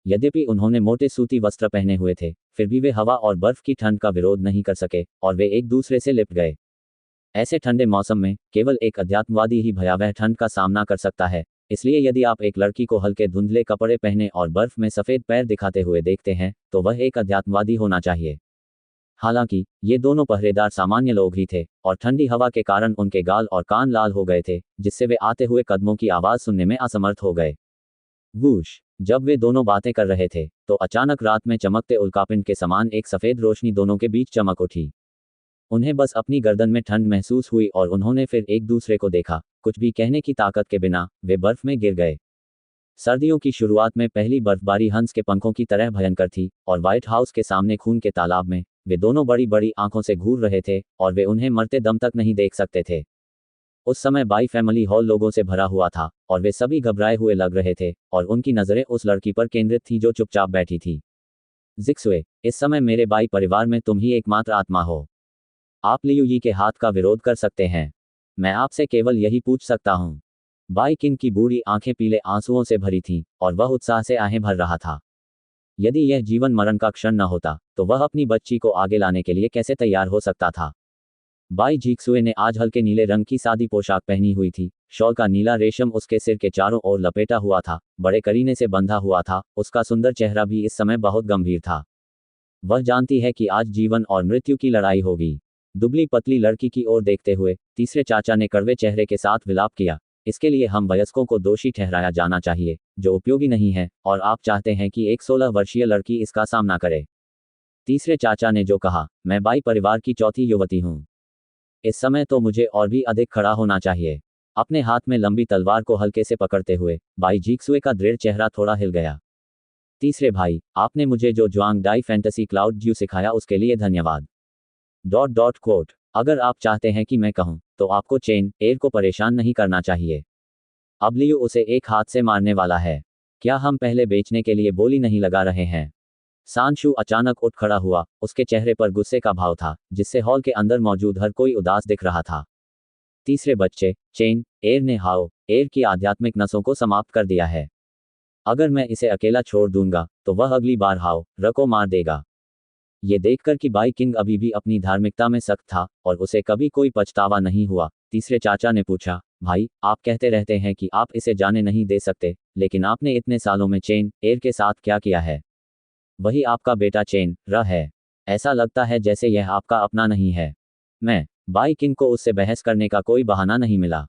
यद्यपि उन्होंने मोटे सूती वस्त्र पहने हुए थे, फिर भी वे हवा और बर्फ की ठंड का विरोध नहीं कर सके और वे एक दूसरे से लिपट गए। ऐसे ठंडे मौसम में केवल एक अध्यात्मवादी ही भयावह ठंड का सामना कर सकता है, इसलिए यदि आप एक लड़की को हल्के धुंधले कपड़े पहने और बर्फ में सफ़ेद पैर दिखाते हुए देखते हैं तो वह एक अध्यात्मवादी होना चाहिए। हालांकि ये दोनों पहरेदार सामान्य लोग ही थे और ठंडी हवा के कारण उनके गाल और कान लाल हो गए थे, जिससे वे आते हुए कदमों की आवाज़ सुनने में असमर्थ हो गए। वूश! जब वे दोनों बातें कर रहे थे तो अचानक रात में चमकते उल्कापिंड के समान एक सफ़ेद रोशनी दोनों के बीच चमक उठी। उन्हें बस अपनी गर्दन में ठंड महसूस हुई और उन्होंने फिर एक दूसरे को देखा। कुछ भी कहने की ताकत के बिना वे बर्फ में गिर गए। सर्दियों की शुरुआत में पहली बर्फबारी हंस के पंखों की तरह भयंकर थी और व्हाइट हाउस के सामने खून के तालाब में वे दोनों बड़ी बड़ी आंखों से घूर रहे थे और वे उन्हें मरते दम तक नहीं देख सकते थे। उस समय बाई फैमिली हॉल लोगों से भरा हुआ था और वे सभी घबराए हुए लग रहे थे और उनकी नज़रें उस लड़की पर केंद्रित थी जो चुपचाप बैठी थी। जिक्सुए, इस समय मेरे बाई परिवार में तुम ही एकमात्र आत्मा हो। आप लियू यी के हाथ का विरोध कर सकते हैं। मैं आपसे केवल यही पूछ सकता हूँ। बाई किंग की बूढ़ी आंखें पीले आंसुओं से भरी थीं और वह उत्साह से आहें भर रहा था। यदि यह जीवन मरण का क्षण न होता तो वह अपनी बच्ची को आगे लाने के लिए कैसे तैयार हो सकता था। बाई जिक्सुए ने आज हल्के नीले रंग की सादी पोशाक पहनी हुई थी। शॉल का नीला रेशम उसके सिर के चारों ओर लपेटा हुआ था, बड़े करीने से बंधा हुआ था। उसका सुंदर चेहरा भी इस समय बहुत गंभीर था। वह जानती है कि आज जीवन और मृत्यु की लड़ाई होगी। दुबली पतली लड़की की ओर देखते हुए तीसरे चाचा ने कड़वे चेहरे के साथ विलाप किया। इसके लिए हम वयस्कों को दोषी ठहराया जाना चाहिए, जो उपयोगी नहीं है, और आप चाहते हैं कि एक 16 वर्षीय लड़की इसका सामना करे। तीसरे चाचा ने जो कहा, मैं बाई परिवार की चौथी युवती हूँ। इस समय तो मुझे और भी अधिक खड़ा होना चाहिए। अपने हाथ में लंबी तलवार को हल्के से पकड़ते हुए बाई जिक्सुए का दृढ़ चेहरा थोड़ा हिल गया। तीसरे भाई, आपने मुझे जो ज्वांग डाई फैंटेसी क्लाउड ज्यू सिखाया उसके लिए धन्यवाद। .. अगर आप चाहते हैं कि मैं कहूं तो आपको चेन एयर को परेशान नहीं करना चाहिए। अब लियू उसे एक हाथ से मारने वाला है। क्या हम पहले बेचने के लिए बोली नहीं लगा रहे हैं? सांशु अचानक उठ खड़ा हुआ। उसके चेहरे पर गुस्से का भाव था, जिससे हॉल के अंदर मौजूद हर कोई उदास दिख रहा था। तीसरे बच्चे, चेन एयर ने हाओ एयर की आध्यात्मिक नसों को समाप्त कर दिया है। अगर मैं इसे अकेला छोड़ दूंगा तो वह अगली बार हाओ र को मार देगा। ये देखकर कि बाई किंग अभी भी अपनी धार्मिकता में सख्त था और उसे कभी कोई पछतावा नहीं हुआ, तीसरे चाचा ने पूछा, भाई, आप कहते रहते हैं कि आप इसे जाने नहीं दे सकते, लेकिन आपने इतने सालों में चेन एयर के साथ क्या किया है? वही आपका बेटा चेन र है। ऐसा लगता है जैसे यह आपका अपना नहीं है। बाई किंग को उससे बहस करने का कोई बहाना नहीं मिला।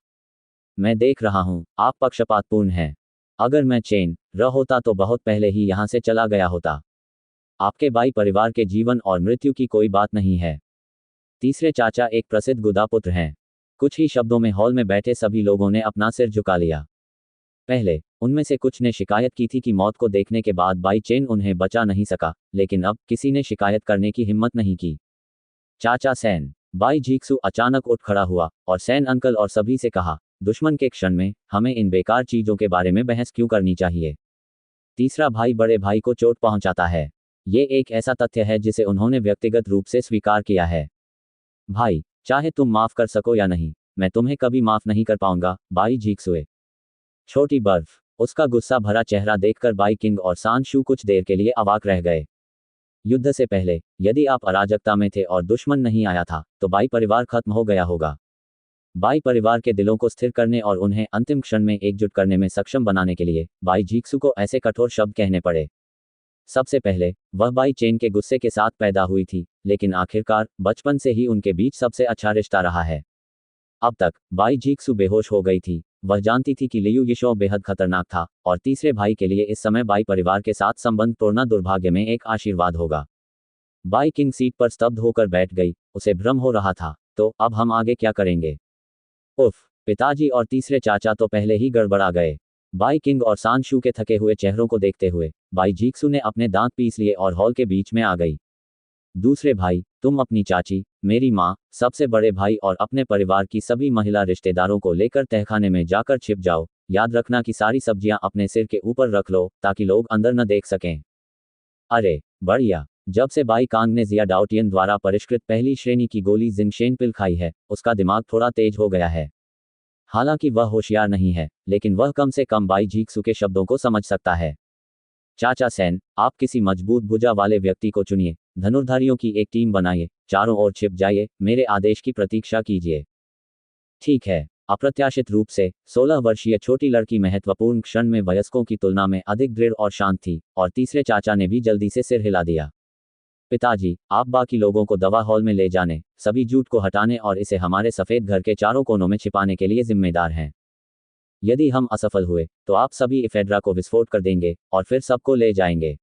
मैं देख रहा हूँ, आप पक्षपातपूर्ण हैं। अगर मैं चेन र होता तो बहुत पहले ही यहाँ से चला गया होता। आपके बाई परिवार के जीवन और मृत्यु की कोई बात नहीं है। तीसरे चाचा एक प्रसिद्ध गुदा पुत्र हैं। कुछ ही शब्दों में हॉल में बैठे सभी लोगों ने अपना सिर झुका लिया। पहले उनमें से कुछ ने शिकायत की थी कि मौत को देखने के बाद बाई चेन उन्हें बचा नहीं सका, लेकिन अब किसी ने शिकायत करने की हिम्मत नहीं की। चाचा सैन, बाई जिक्सु अचानक उठ खड़ा हुआ और सैन अंकल और सभी से कहा, दुश्मन के क्षण में हमें इन बेकार चीजों के बारे में बहस क्यों करनी चाहिए? तीसरा भाई बड़े भाई को चोट पहुंचाता है। ये एक ऐसा तथ्य है जिसे उन्होंने व्यक्तिगत रूप से स्वीकार किया है। भाई, चाहे तुम माफ कर सको या नहीं, मैं तुम्हें कभी माफ नहीं कर पाऊंगा। बाई जिक्सुए। छोटी बर्फ। उसका गुस्सा भरा चेहरा देखकर बाई किंग और सांशु कुछ देर के लिए अवाक रह गए। युद्ध से पहले यदि आप अराजकता में थे और दुश्मन नहीं आया था तो बाई परिवार खत्म हो गया होगा। बाई परिवार के दिलों को स्थिर करने और उन्हें अंतिम क्षण में एकजुट करने में सक्षम बनाने के लिए बाई जिक्सु को ऐसे कठोर शब्द कहने पड़े। सबसे पहले वह बाई चेन के गुस्से के साथ पैदा हुई थी, लेकिन आखिरकार बचपन से ही उनके बीच सबसे अच्छा रिश्ता रहा है। अब तक बाई जिक्सु बेहोश हो गई थी। वह जानती थी कि लियू यिशो बेहद खतरनाक था और तीसरे भाई के लिए इस समय बाई परिवार के साथ संबंध तोड़ना दुर्भाग्य में एक आशीर्वाद होगा। बाई किंग सीट पर स्तब्ध होकर बैठ गई। उसे भ्रम हो रहा था, तो अब हम आगे क्या करेंगे? उफ! पिताजी और तीसरे चाचा तो पहले ही गड़बड़ा गए। बाई किंग और सांशु के थके हुए चेहरों को देखते हुए बाई जिक्सु ने अपने दांत पीस लिए और हॉल के बीच में आ गई। दूसरे भाई, तुम अपनी चाची, मेरी माँ, सबसे बड़े भाई और अपने परिवार की सभी महिला रिश्तेदारों को लेकर तहखाने में जाकर छिप जाओ। याद रखना कि सारी सब्जियां अपने सिर के ऊपर रख लो ताकि लोग अंदर न देख सकें। अरे बढ़िया! जब से बाई कांग ने जिया डाउटियन द्वारा परिष्कृत पहली श्रेणी की गोली जिंगशेन पिल खाई है, उसका दिमाग थोड़ा तेज हो गया है। हालांकि वह होशियार नहीं है, लेकिन वह कम से कम बाई जीक्सू के शब्दों को समझ सकता है। चाचा सैन, आप किसी मजबूत भुजा वाले व्यक्ति को चुनिए, धनुर्धारियों की एक टीम बनाइए, चारों ओर छिप जाइए, मेरे आदेश की प्रतीक्षा कीजिए। ठीक है। अप्रत्याशित रूप से 16 वर्षीय छोटी लड़की महत्वपूर्ण क्षण में वयस्कों की तुलना में अधिक दृढ़ और शांत थी, और तीसरे चाचा ने भी जल्दी से सिर हिला दिया। पिताजी, आप बाकी लोगों को दवा हॉल में ले जाने, सभी जूट को हटाने और इसे हमारे सफेद घर के चारों कोनों में छिपाने के लिए जिम्मेदार हैं। यदि हम असफल हुए तो आप सभी इफेड्रा को विस्फोट कर देंगे और फिर सबको ले जाएंगे।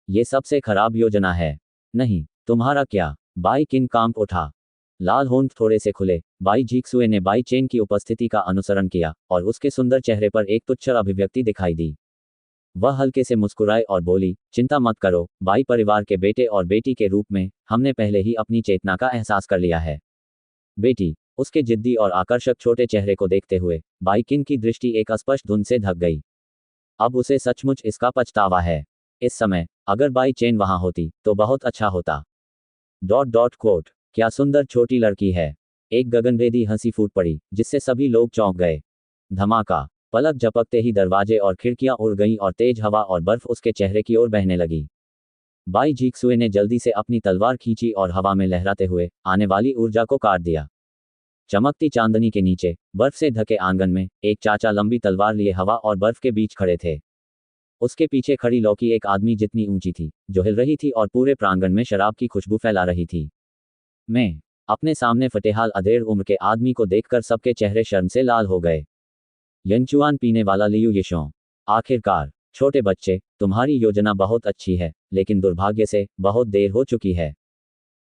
ये सबसे खराब योजना है। नहीं, तुम्हारा क्या? बाई किंग कांप उठा। लाल होंठ थोड़े से खुले। बाई जीक्सुए ने बाई चेन की उपस्थिति का अनुसरण किया और उसके सुंदर चेहरे पर एक तुच्छ अभिव्यक्ति दिखाई दी। वह हल्के से मुस्कुराए और बोली, चिंता मत करो, बाई परिवार के बेटे और बेटी के रूप में हमने पहले ही अपनी चेतना का एहसास कर लिया है। बेटी, उसके जिद्दी और आकर्षक छोटे चेहरे को देखते हुए बाई किंग की दृष्टि एक अस्पष्ट धुंध से ढक गई। अब उसे सचमुच इसका पछतावा है। इस समय अगर बाई चेन वहां होती तो बहुत अच्छा होता। .. क्या सुंदर छोटी लड़की है। एक गगनभेदी हंसी फूट पड़ी, जिससे सभी लोग चौंक गए। धमाका। पलक झपकते ही दरवाजे और खिड़कियां उड़ गईं और तेज हवा और बर्फ उसके चेहरे की ओर बहने लगी। बाई जीक्सुए ने जल्दी से अपनी तलवार खींची और हवा में लहराते हुए आने वाली ऊर्जा को काट दिया। चमकती चांदनी के नीचे बर्फ से ढके आंगन में एक चाचा लंबी तलवार लिए हवा और बर्फ के बीच खड़े थे। उसके पीछे खड़ी लौकी एक आदमी जितनी ऊंची थी, जो हिल रही थी और पूरे प्रांगण में शराब की खुशबू फैला रही थी। मैं अपने सामने फटेहाल अधेड़ उम्र के आदमी को देखकर सबके चेहरे शर्म से लाल हो गए। यंगचुआन पीने वाला लियू यिशों। आखिरकार। छोटे बच्चे, तुम्हारी योजना बहुत अच्छी है, लेकिन दुर्भाग्य से बहुत देर हो चुकी है।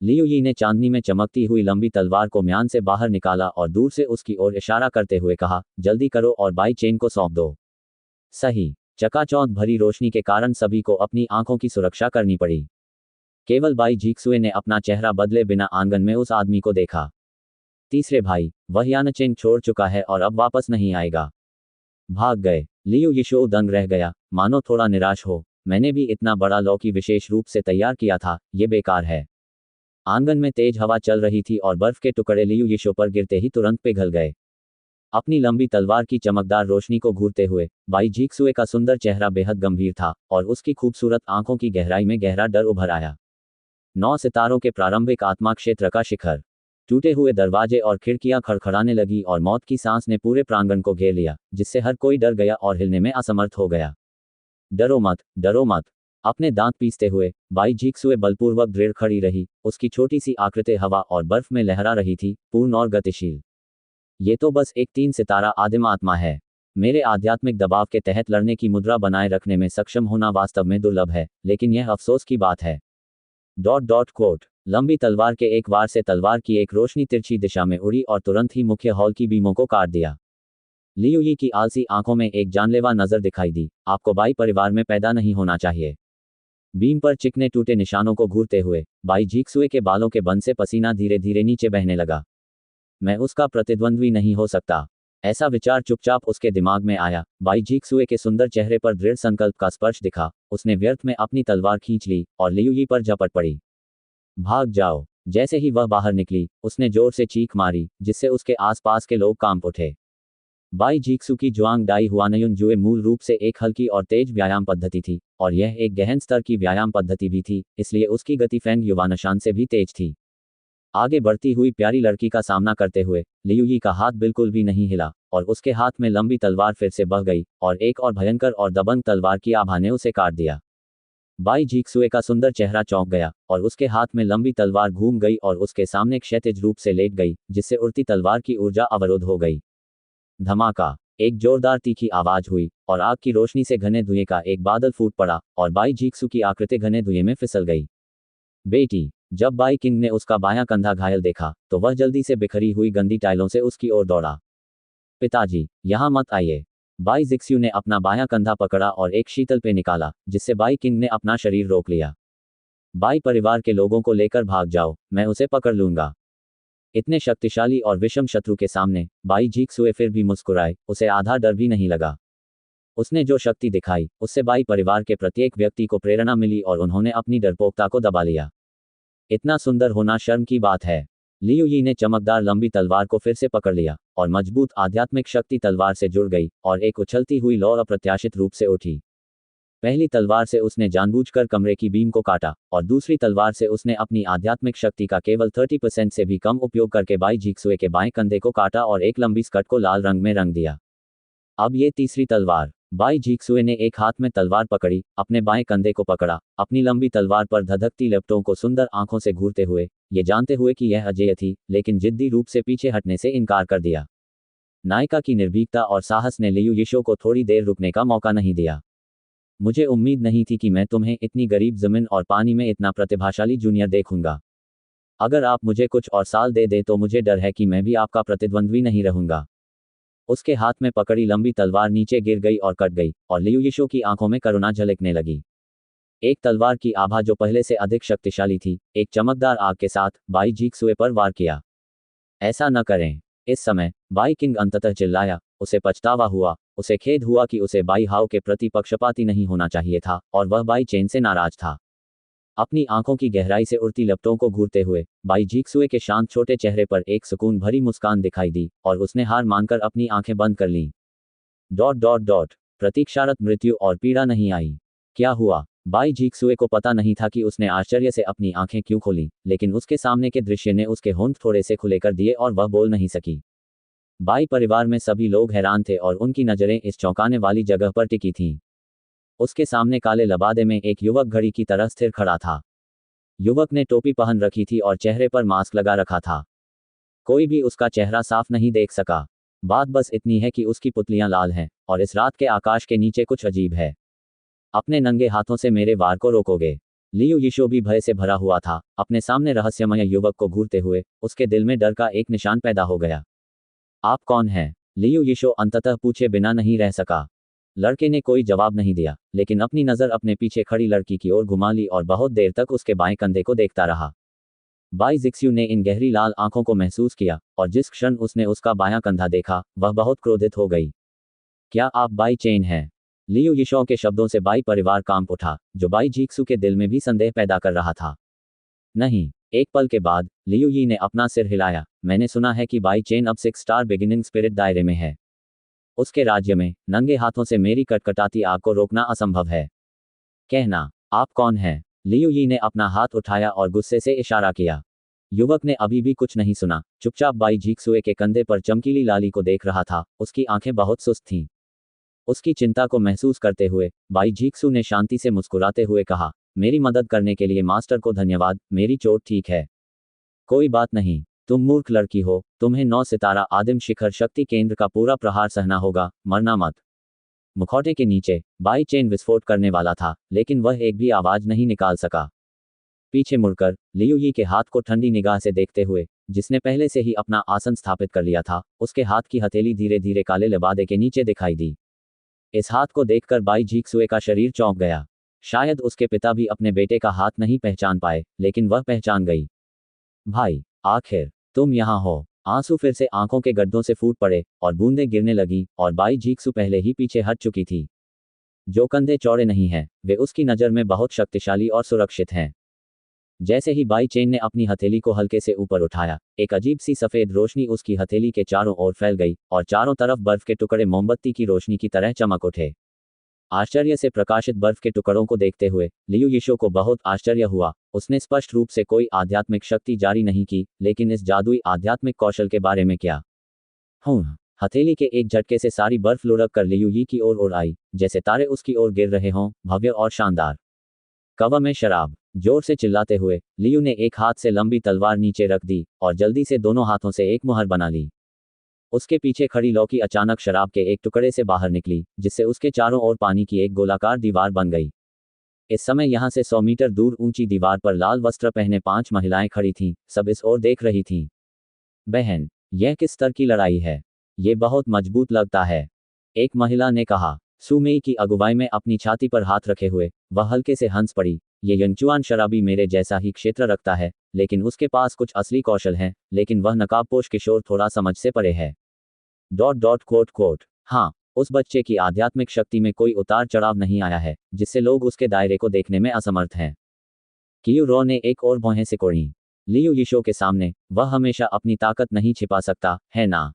लियू यी ने चांदनी में चमकती हुई लंबी तलवार को म्यान से बाहर निकाला और दूर से उसकी ओर इशारा करते हुए कहा, जल्दी करो और बाई चेन को सौंप दो। सही। चकाचौंध भरी रोशनी के कारण सभी को अपनी आंखों की सुरक्षा करनी पड़ी। केवल बाई जीक्सुए ने अपना चेहरा बदले बिना आंगन में उस आदमी को देखा। तीसरे भाई, वह यानचेंग छोड़ चुका है और अब वापस नहीं आएगा। भाग गए। लियू यिशो दंग रह गया, मानो थोड़ा निराश हो। मैंने भी इतना बड़ा लौकी विशेष रूप से तैयार किया था, ये बेकार है। आंगन में तेज हवा चल रही थी और बर्फ के टुकड़े लियू यिशो पर गिरते ही तुरंत पिघल गए। अपनी लंबी तलवार की चमकदार रोशनी को घूरते हुए बाई जीक्सुए का सुंदर चेहरा बेहद गंभीर था और उसकी खूबसूरत आंखों की गहराई में गहरा डर उभर आया। 9 सितारों के प्रारंभिक आत्मा क्षेत्र का शिखर। टूटे हुए दरवाजे और खिड़कियां खड़खड़ाने लगी और मौत की सांस ने पूरे प्रांगण को घेर लिया, जिससे हर कोई डर गया और हिलने में असमर्थ हो गया। डरो मत, डरो मत। अपने दांत पीसते हुए बाई जीक्सुए बलपूर्वक दृढ़ खड़ी रही। उसकी छोटी सी आकृति हवा और बर्फ में लहरा रही थी, पूर्ण और गतिशील। ये तो बस एक 3 सितारा आदिम आत्मा है। मेरे आध्यात्मिक दबाव के तहत लड़ने की मुद्रा बनाए रखने में सक्षम होना वास्तव में दुर्लभ है, लेकिन यह अफसोस की बात है। .. लंबी तलवार के एक वार से तलवार की एक रोशनी तिरछी दिशा में उड़ी और तुरंत ही मुख्य हॉल की बीमों को काट दिया। लियू यी की आलसी आंखों में एक जानलेवा नजर दिखाई दी। आपको बाई परिवार में पैदा नहीं होना चाहिए। बीम पर चिकने टूटे निशानों को घूरते हुए बाई जीक्सुए के बालों के बंद से पसीना धीरे धीरे नीचे बहने लगा। मैं उसका प्रतिद्वंद्वी नहीं हो सकता। ऐसा विचार चुपचाप उसके दिमाग में आया। बाई जीक्सुए के सुंदर चेहरे पर दृढ़ संकल्प का स्पर्श दिखा। उसने व्यर्थ में अपनी तलवार खींच ली और लियू यी पर झपट पड़ी। भाग जाओ। जैसे ही वह बाहर निकली, उसने जोर से चीख मारी, जिससे उसके आसपास के लोग कांप उठे। बाई जीक्सु की जुआंग डाई हुआनयुन जुए मूल रूप से एक हल्की और तेज व्यायाम पद्धति थी, और यह एक गहन स्तर की व्यायाम पद्धति भी थी, इसलिए उसकी गति फेंग युवानशान से भी तेज थी। आगे बढ़ती हुई प्यारी लड़की का सामना करते हुए लियू यी का हाथ बिल्कुल भी नहीं हिला, और उसके हाथ में लंबी तलवार फिर से बह गई, और एक और भयंकर और दबंग तलवार की आभा ने उसे काट दिया। बाई जीक्सुए का सुंदर चेहरा चौंक गया, और उसके हाथ में लंबी तलवार घूम गई और उसके सामने क्षैतिज रूप से लेट गई, जिससे उड़ती तलवार की ऊर्जा अवरुद्ध हो गई। धमाका। एक जोरदार तीखी आवाज हुई, और आग की रोशनी से घने धुएं का एक बादल फूट पड़ा, और बाई जीक्सु की आकृति घने धुएं में फिसल गई। बेटी। जब बाई किंग ने उसका बायां कंधा घायल देखा, तो वह जल्दी से बिखरी हुई गंदी टाइलों से उसकी ओर दौड़ा। पिताजी, यहां मत आइए। बाई जिक्सु ने अपना बायां कंधा पकड़ा और एक शीतल पे निकाला, जिससे बाई किंग ने अपना शरीर रोक लिया। बाई परिवार के लोगों को लेकर भाग जाओ, मैं उसे पकड़ लूंगा। इतने शक्तिशाली और विषम शत्रु के सामने बाई जीक्सुए फिर भी मुस्कुराए, उसे आधा डर भी नहीं लगा। उसने जो शक्ति दिखाई, उससे बाई परिवार के प्रत्येक व्यक्ति को प्रेरणा मिली और उन्होंने अपनी डरपोकता को दबा लिया। इतना सुंदर होना शर्म की बात है। लियू यी ने चमकदार लंबी तलवार को फिर से पकड़ लिया और मजबूत आध्यात्मिक शक्ति तलवार से जुड़ गई और एक उछलती हुई लौ अप्रत्याशित रूप से उठी। पहली तलवार से उसने जानबूझकर कमरे की बीम को काटा और दूसरी तलवार से उसने अपनी आध्यात्मिक शक्ति का केवल 30% से भी कम उपयोग करके बाई जीक्सुए के बाएं कंधे को काटा और एक लंबी स्कर्ट को लाल रंग में रंग दिया। अब ये तीसरी तलवार। बाई जीक्सुए ने एक हाथ में तलवार पकड़ी, अपने बाएं कंधे को पकड़ा, अपनी लंबी तलवार पर धधकती लपटों को सुंदर आंखों से घूरते हुए, ये जानते हुए कि यह अजेय थी, लेकिन जिद्दी रूप से पीछे हटने से इनकार कर दिया। नायिका की निर्भीकता और साहस ने लियू यीशो को थोड़ी देर रुकने का मौका नहीं दिया। मुझे उम्मीद नहीं थी कि मैं तुम्हें इतनी गरीब जमीन और पानी में इतना प्रतिभाशाली जूनियर देखूंगा। अगर आप मुझे कुछ और साल दे दे तो मुझे डर है कि मैं भी आपका प्रतिद्वंद्वी नहीं रहूंगा। उसके हाथ में पकड़ी लंबी तलवार नीचे गिर गई और कट गई और लियू यीशो की आंखों में करुणा झलकने लगी। एक तलवार की आभा जो पहले से अधिक शक्तिशाली थी, एक चमकदार आग के साथ बाई जीक्सुए पर वार किया। ऐसा न करें। इस समय बाई किंग अंततः चिल्लाया। उसे पछतावा हुआ, उसे खेद हुआ कि उसे बाई हाउ के प्रति पक्षपाती नहीं होना चाहिए था और वह बाई चेन से नाराज था। अपनी आंखों की गहराई से उड़ती लपटों को घूरते हुए बाई जीक्सुए के शांत छोटे चेहरे पर एक सुकून भरी मुस्कान दिखाई दी और उसने हार मानकर अपनी आंखें बंद कर लीं। प्रतीक्षारत मृत्यु और पीड़ा नहीं आई। क्या हुआ? बाई जीक्सुए को पता नहीं था कि उसने आश्चर्य से अपनी आंखें क्यों खोली, लेकिन उसके सामने के दृश्य ने उसके होंठ थोड़े से खुले कर दिए और वह बोल नहीं सकी। बाई परिवार में सभी लोग हैरान थे और उनकी नजरें इस चौंकाने वाली जगह पर टिकी थीं। उसके सामने काले लबादे में एक युवक घड़ी की तरह स्थिर खड़ा था। युवक ने टोपी पहन रखी थी और चेहरे पर मास्क लगा रखा था। कोई भी उसका चेहरा साफ नहीं देख सका। बात बस इतनी है कि उसकी पुतलियां लाल हैं और इस रात के आकाश के नीचे कुछ अजीब है। अपने नंगे हाथों से मेरे वार को रोकोगे? लियू यीशो भी भय से भरा हुआ था, अपने सामने रहस्यमय युवक को घूरते हुए उसके दिल में डर का एक निशान पैदा हो गया। आप कौन हैं? लियू यीशो अंततः पूछे बिना नहीं रह सका। लड़के ने कोई जवाब नहीं दिया, लेकिन अपनी नज़र अपने पीछे खड़ी लड़की की ओर घुमा ली और बहुत देर तक उसके बाएं कंधे को देखता रहा। बाई जिक्स्यू ने इन गहरी लाल आंखों को महसूस किया और जिस क्षण उसने उसका बायां कंधा देखा, वह बहुत क्रोधित हो गई। क्या आप बाई चेन हैं? लियू यीशो के शब्दों से बाई परिवार कांप उठा, जो बाई जीक्सू के दिल में भी संदेह पैदा कर रहा था। नहीं। एक पल के बाद लियू यी ने अपना सिर हिलाया। मैंने सुना है कि बाई चेन अब 6 स्टार बिगिनिंग स्पिरिट दायरे में है। उसके राज्य में नंगे हाथों से मेरी कटकटाती आग को रोकना असंभव है। कहना, आप कौन हैं? लियू यी ने अपना हाथ उठाया और गुस्से से इशारा किया। युवक ने अभी भी कुछ नहीं सुना, चुपचाप बाई जीक्सुए के कंधे पर चमकीली लाली को देख रहा था। उसकी आंखें बहुत सुस्त थीं। उसकी चिंता को महसूस करते हुए बाई जीक्सू ने शांति से मुस्कुराते हुए कहा, मेरी मदद करने के लिए मास्टर को धन्यवाद, मेरी चोट ठीक है। कोई बात नहीं, तुम मूर्ख लड़की हो, तुम्हें 9 सितारा आदिम शिखर शक्ति केंद्र का पूरा प्रहार सहना होगा, मरना मत। मुखौटे के नीचे बाई चेन विस्फोट करने वाला था, लेकिन वह एक भी आवाज नहीं निकाल सका। पीछे मुड़कर लियू यी के हाथ को ठंडी निगाह से देखते हुए, जिसने पहले से ही अपना आसन स्थापित कर लिया था, उसके हाथ की हथेली धीरे धीरे काले लिबादे के नीचे दिखाई दी। इस हाथ को देखकर बाई जीक्सुए का शरीर चौंक गया। शायद उसके पिता भी अपने बेटे का हाथ नहीं पहचान पाए, लेकिन वह पहचान गई। भाई, आखिर तुम यहाँ हो। आंसू फिर से आंखों के गड्ढों से फूट पड़े और बूंदें गिरने लगी और बाई जीक्सू पहले ही पीछे हट चुकी थी। जो कंधे चौड़े नहीं हैं, वे उसकी नज़र में बहुत शक्तिशाली और सुरक्षित हैं। जैसे ही बाई चेन ने अपनी हथेली को हल्के से ऊपर उठाया, एक अजीब सी सफ़ेद रोशनी उसकी हथेली के चारों ओर फैल गई और चारों तरफ बर्फ के टुकड़े मोमबत्ती की रोशनी की तरह चमक उठे। आश्चर्य से प्रकाशित बर्फ के टुकड़ों को देखते हुए लियू यीशो को बहुत आश्चर्य हुआ। उसने स्पष्ट रूप से कोई आध्यात्मिक शक्ति जारी नहीं की, लेकिन इस जादुई आध्यात्मिक कौशल के बारे में क्या? हथेली के एक झटके से सारी बर्फ लुढ़क कर लियू यी की ओर उड़ आई, जैसे तारे उसकी ओर गिर रहे हों, भव्य और शानदार। कवा में शराब। जोर से चिल्लाते हुए लियू ने एक हाथ से लंबी तलवार नीचे रख दी और जल्दी से दोनों हाथों से एक मुहर बना ली। उसके पीछे खड़ी लौकी अचानक शराब के एक टुकड़े से बाहर निकली, जिससे उसके चारों ओर पानी की एक गोलाकार दीवार बन गई। इस समय यहाँ से 100 मीटर दूर ऊंची दीवार पर लाल वस्त्र पहने 5 महिलाएं खड़ी थीं, सब इस ओर देख रही थीं। बहन, यह किस स्तर की लड़ाई है? ये बहुत मजबूत लगता है, एक महिला ने कहा। सुमेई की अगुवाई में अपनी छाती पर हाथ रखे हुए वह हल्के से हंस पड़ी। ये यंगचुआन शराबी मेरे जैसा ही क्षेत्र रखता है, लेकिन उसके पास कुछ असली कौशल है, लेकिन वह नकाबपोश किशोर थोड़ा समझ से परे है। हाँ, उस बच्चे की आध्यात्मिक शक्ति में कोई उतार चढ़ाव नहीं आया है, जिससे लोग उसके दायरे को देखने में असमर्थ हैं। कियू रो ने एक और भौहें सिकोड़ी। लियू यिशो के सामने वह हमेशा अपनी ताकत नहीं छिपा सकता है ना।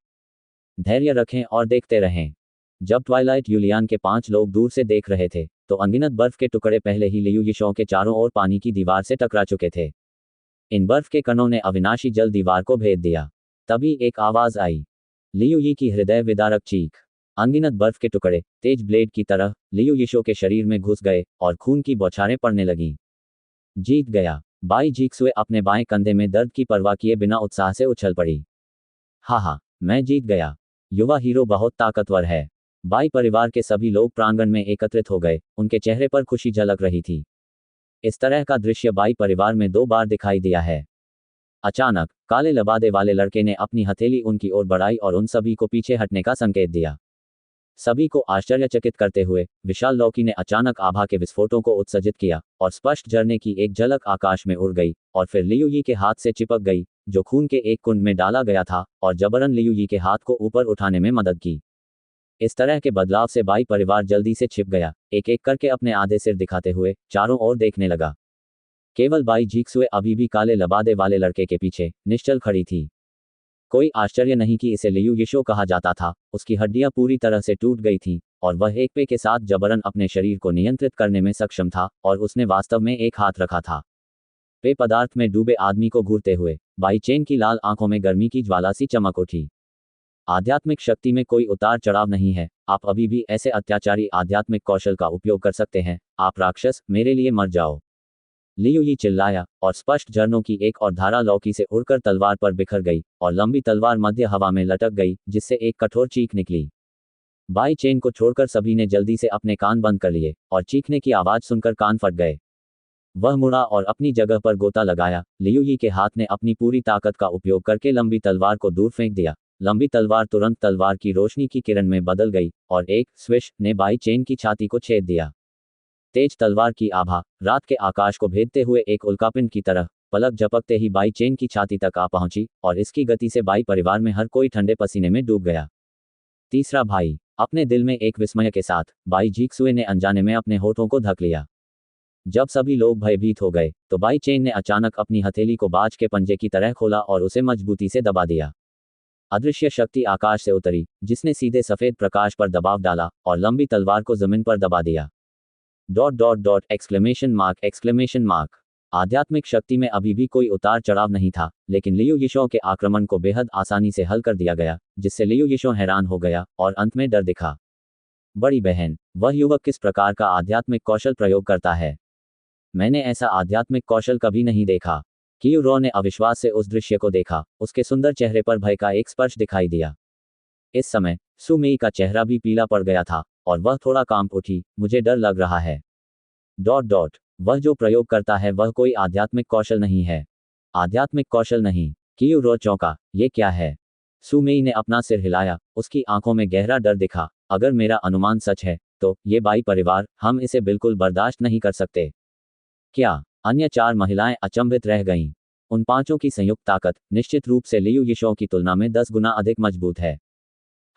धैर्य रखें और देखते रहें। जब ट्वाइलाइट यूलियन के 5 लोग दूर से देख रहे थे तो अनगिनत बर्फ के टुकड़े पहले ही लियू यिशो के चारों ओर पानी की दीवार से टकरा चुके थे। इन बर्फ के कणों ने अविनाशी जल दीवार को भेद दिया। तभी एक आवाज आई, लियू यी की हृदय विदारक चीख। अनगिनत बर्फ के टुकड़े तेज ब्लेड की तरह लियू यिशो के शरीर में घुस गए और खून की बौछारें पड़ने लगीं। जीत गया। बाई जीक्सुए अपने बाएं कंधे में दर्द की परवाह किए बिना उत्साह से उछल पड़ी। हा, मैं जीत गया। युवा हीरो बहुत ताकतवर है। बाई परिवार के सभी लोग प्रांगण में एकत्रित हो गए, उनके चेहरे पर खुशी झलक रही थी। इस तरह का दृश्य बाई परिवार में 2 बार दिखाई दिया है। अचानक काले लबादे वाले लड़के ने अपनी हथेली उनकी ओर बढ़ाई और उन सभी को पीछे हटने का संकेत दिया। सभी को आश्चर्यचकित करते हुए विशाल लौकी ने अचानक आभा के विस्फोटों को उत्सर्जित किया और स्पष्ट झरने की एक झलक आकाश में उड़ गई और फिर लियू यी के हाथ से चिपक गई, जो खून के एक कुंड में डाला गया था, और जबरन लियू यी के हाथ को ऊपर उठाने में मदद की। इस तरह के बदलाव से बाई परिवार जल्दी से छिप गया, एक एक करके अपने आधे सिर दिखाते हुए चारों ओर देखने लगा। केवल बाई जीक्सुए अभी भी काले लबादे वाले लड़के के पीछे निश्चल खड़ी थी। कोई आश्चर्य नहीं कि इसे लियू यिशो कहा जाता था। उसकी हड्डियां पूरी तरह से टूट गई थीं और वह एक पे के साथ जबरन अपने शरीर को नियंत्रित करने में सक्षम था और उसने वास्तव में एक हाथ रखा था। पेय पदार्थ में डूबे आदमी को घूरते हुए बाई चेन की लाल आंखों में गर्मी की ज्वाला सी चमक उठी। आध्यात्मिक शक्ति में कोई उतार चढ़ाव नहीं है। आप अभी भी ऐसे अत्याचारी आध्यात्मिक कौशल का उपयोग कर सकते हैं। आप राक्षस, मेरे लिए मर जाओ। लियू यी चिल्लाया और स्पष्ट झरनों की एक और धारा लौकी से उड़कर तलवार पर बिखर गई और लंबी तलवार मध्य हवा में लटक गई, जिससे एक कठोर चीख निकली। बाई चेन को छोड़कर सभी ने जल्दी से अपने कान बंद कर लिए और चीखने की आवाज सुनकर कान फट गए। वह मुड़ा और अपनी जगह पर गोता लगाया। लियू यी के हाथ ने अपनी पूरी ताकत का उपयोग करके लंबी तलवार को दूर फेंक दिया। लंबी तलवार तुरंत तलवार की रोशनी की किरण में बदल गई और एक स्विश ने बाई चेन की छाती को छेद दिया। तेज तलवार की आभा रात के आकाश को भेदते हुए एक उल्कापिंड की तरह पलक झपकते ही बाई चेन की छाती तक आ पहुंची और इसकी गति से बाई परिवार में हर कोई ठंडे पसीने में डूब गया। तीसरा भाई। अपने दिल में एक विस्मय के साथ बाई जीक्सुए ने अनजाने में अपने होठों को ढक लिया। जब सभी लोग भयभीत हो गए तो बाई चेन ने अचानक अपनी हथेली को बाज के पंजे की तरह खोला और उसे मजबूती से दबा दिया। अदृश्य शक्ति आकाश से उतरी, जिसने सीधे सफेद प्रकाश पर दबाव डाला और लंबी तलवार को जमीन पर दबा दिया। ... एक्सक्लेमेशन मार्क। आध्यात्मिक शक्ति में अभी भी कोई उतार चढ़ाव नहीं था, लेकिन लियू यिशो के आक्रमण को बेहद आसानी से हल कर दिया गया, जिससे लियू यिशो हैरान हो गया और अंत में डर दिखा। बड़ी बहन, वह युवक किस प्रकार का आध्यात्मिक कौशल प्रयोग करता है? मैंने ऐसा आध्यात्मिक कौशल कभी नहीं देखा। कियूरो ने अविश्वास से उस दृश्य को देखा। उसके सुंदर चेहरे पर भय का एक स्पर्श दिखाई दिया। इस समय सुमेई का चेहरा भी पीला पड़ गया था और वह थोड़ा कांप उठी। मुझे डर लग रहा है। ... वह जो प्रयोग करता है वह कोई आध्यात्मिक कौशल नहीं है। आध्यात्मिक कौशल नहीं? कियूरो चौंका। ये क्या है? सुमेई ने अपना सिर हिलाया। उसकी आंखों में गहरा डर दिखा। अगर मेरा अनुमान सच है तो ये बाई परिवार, हम इसे बिल्कुल बर्दाश्त नहीं कर सकते। क्या? अन्य 4 महिलाएं अचंभित रह गईं। उन 5 की संयुक्त ताकत निश्चित रूप से लियू यिशो की तुलना में 10 गुना अधिक मजबूत है।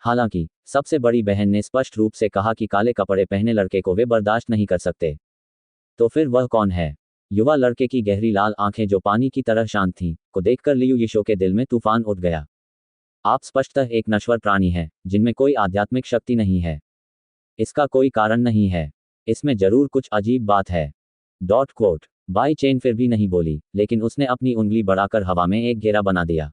हालांकि सबसे बड़ी बहन ने स्पष्ट रूप से कहा कि काले कपड़े पहने लड़के को वे बर्दाश्त नहीं कर सकते। तो फिर वह कौन है? युवा लड़के की गहरी लाल आंखें जो पानी की तरह शांत थीं, को देखकर लियू यिशो के दिल में तूफान उठ गया। आप स्पष्टतः एक नश्वर प्राणी हैं, जिनमें कोई आध्यात्मिक शक्ति नहीं है। इसका कोई कारण नहीं है। इसमें जरूर कुछ अजीब बात है। ... बाई चेन फिर भी नहीं बोली, लेकिन उसने अपनी उंगली बढ़ाकर हवा में एक घेरा बना दिया।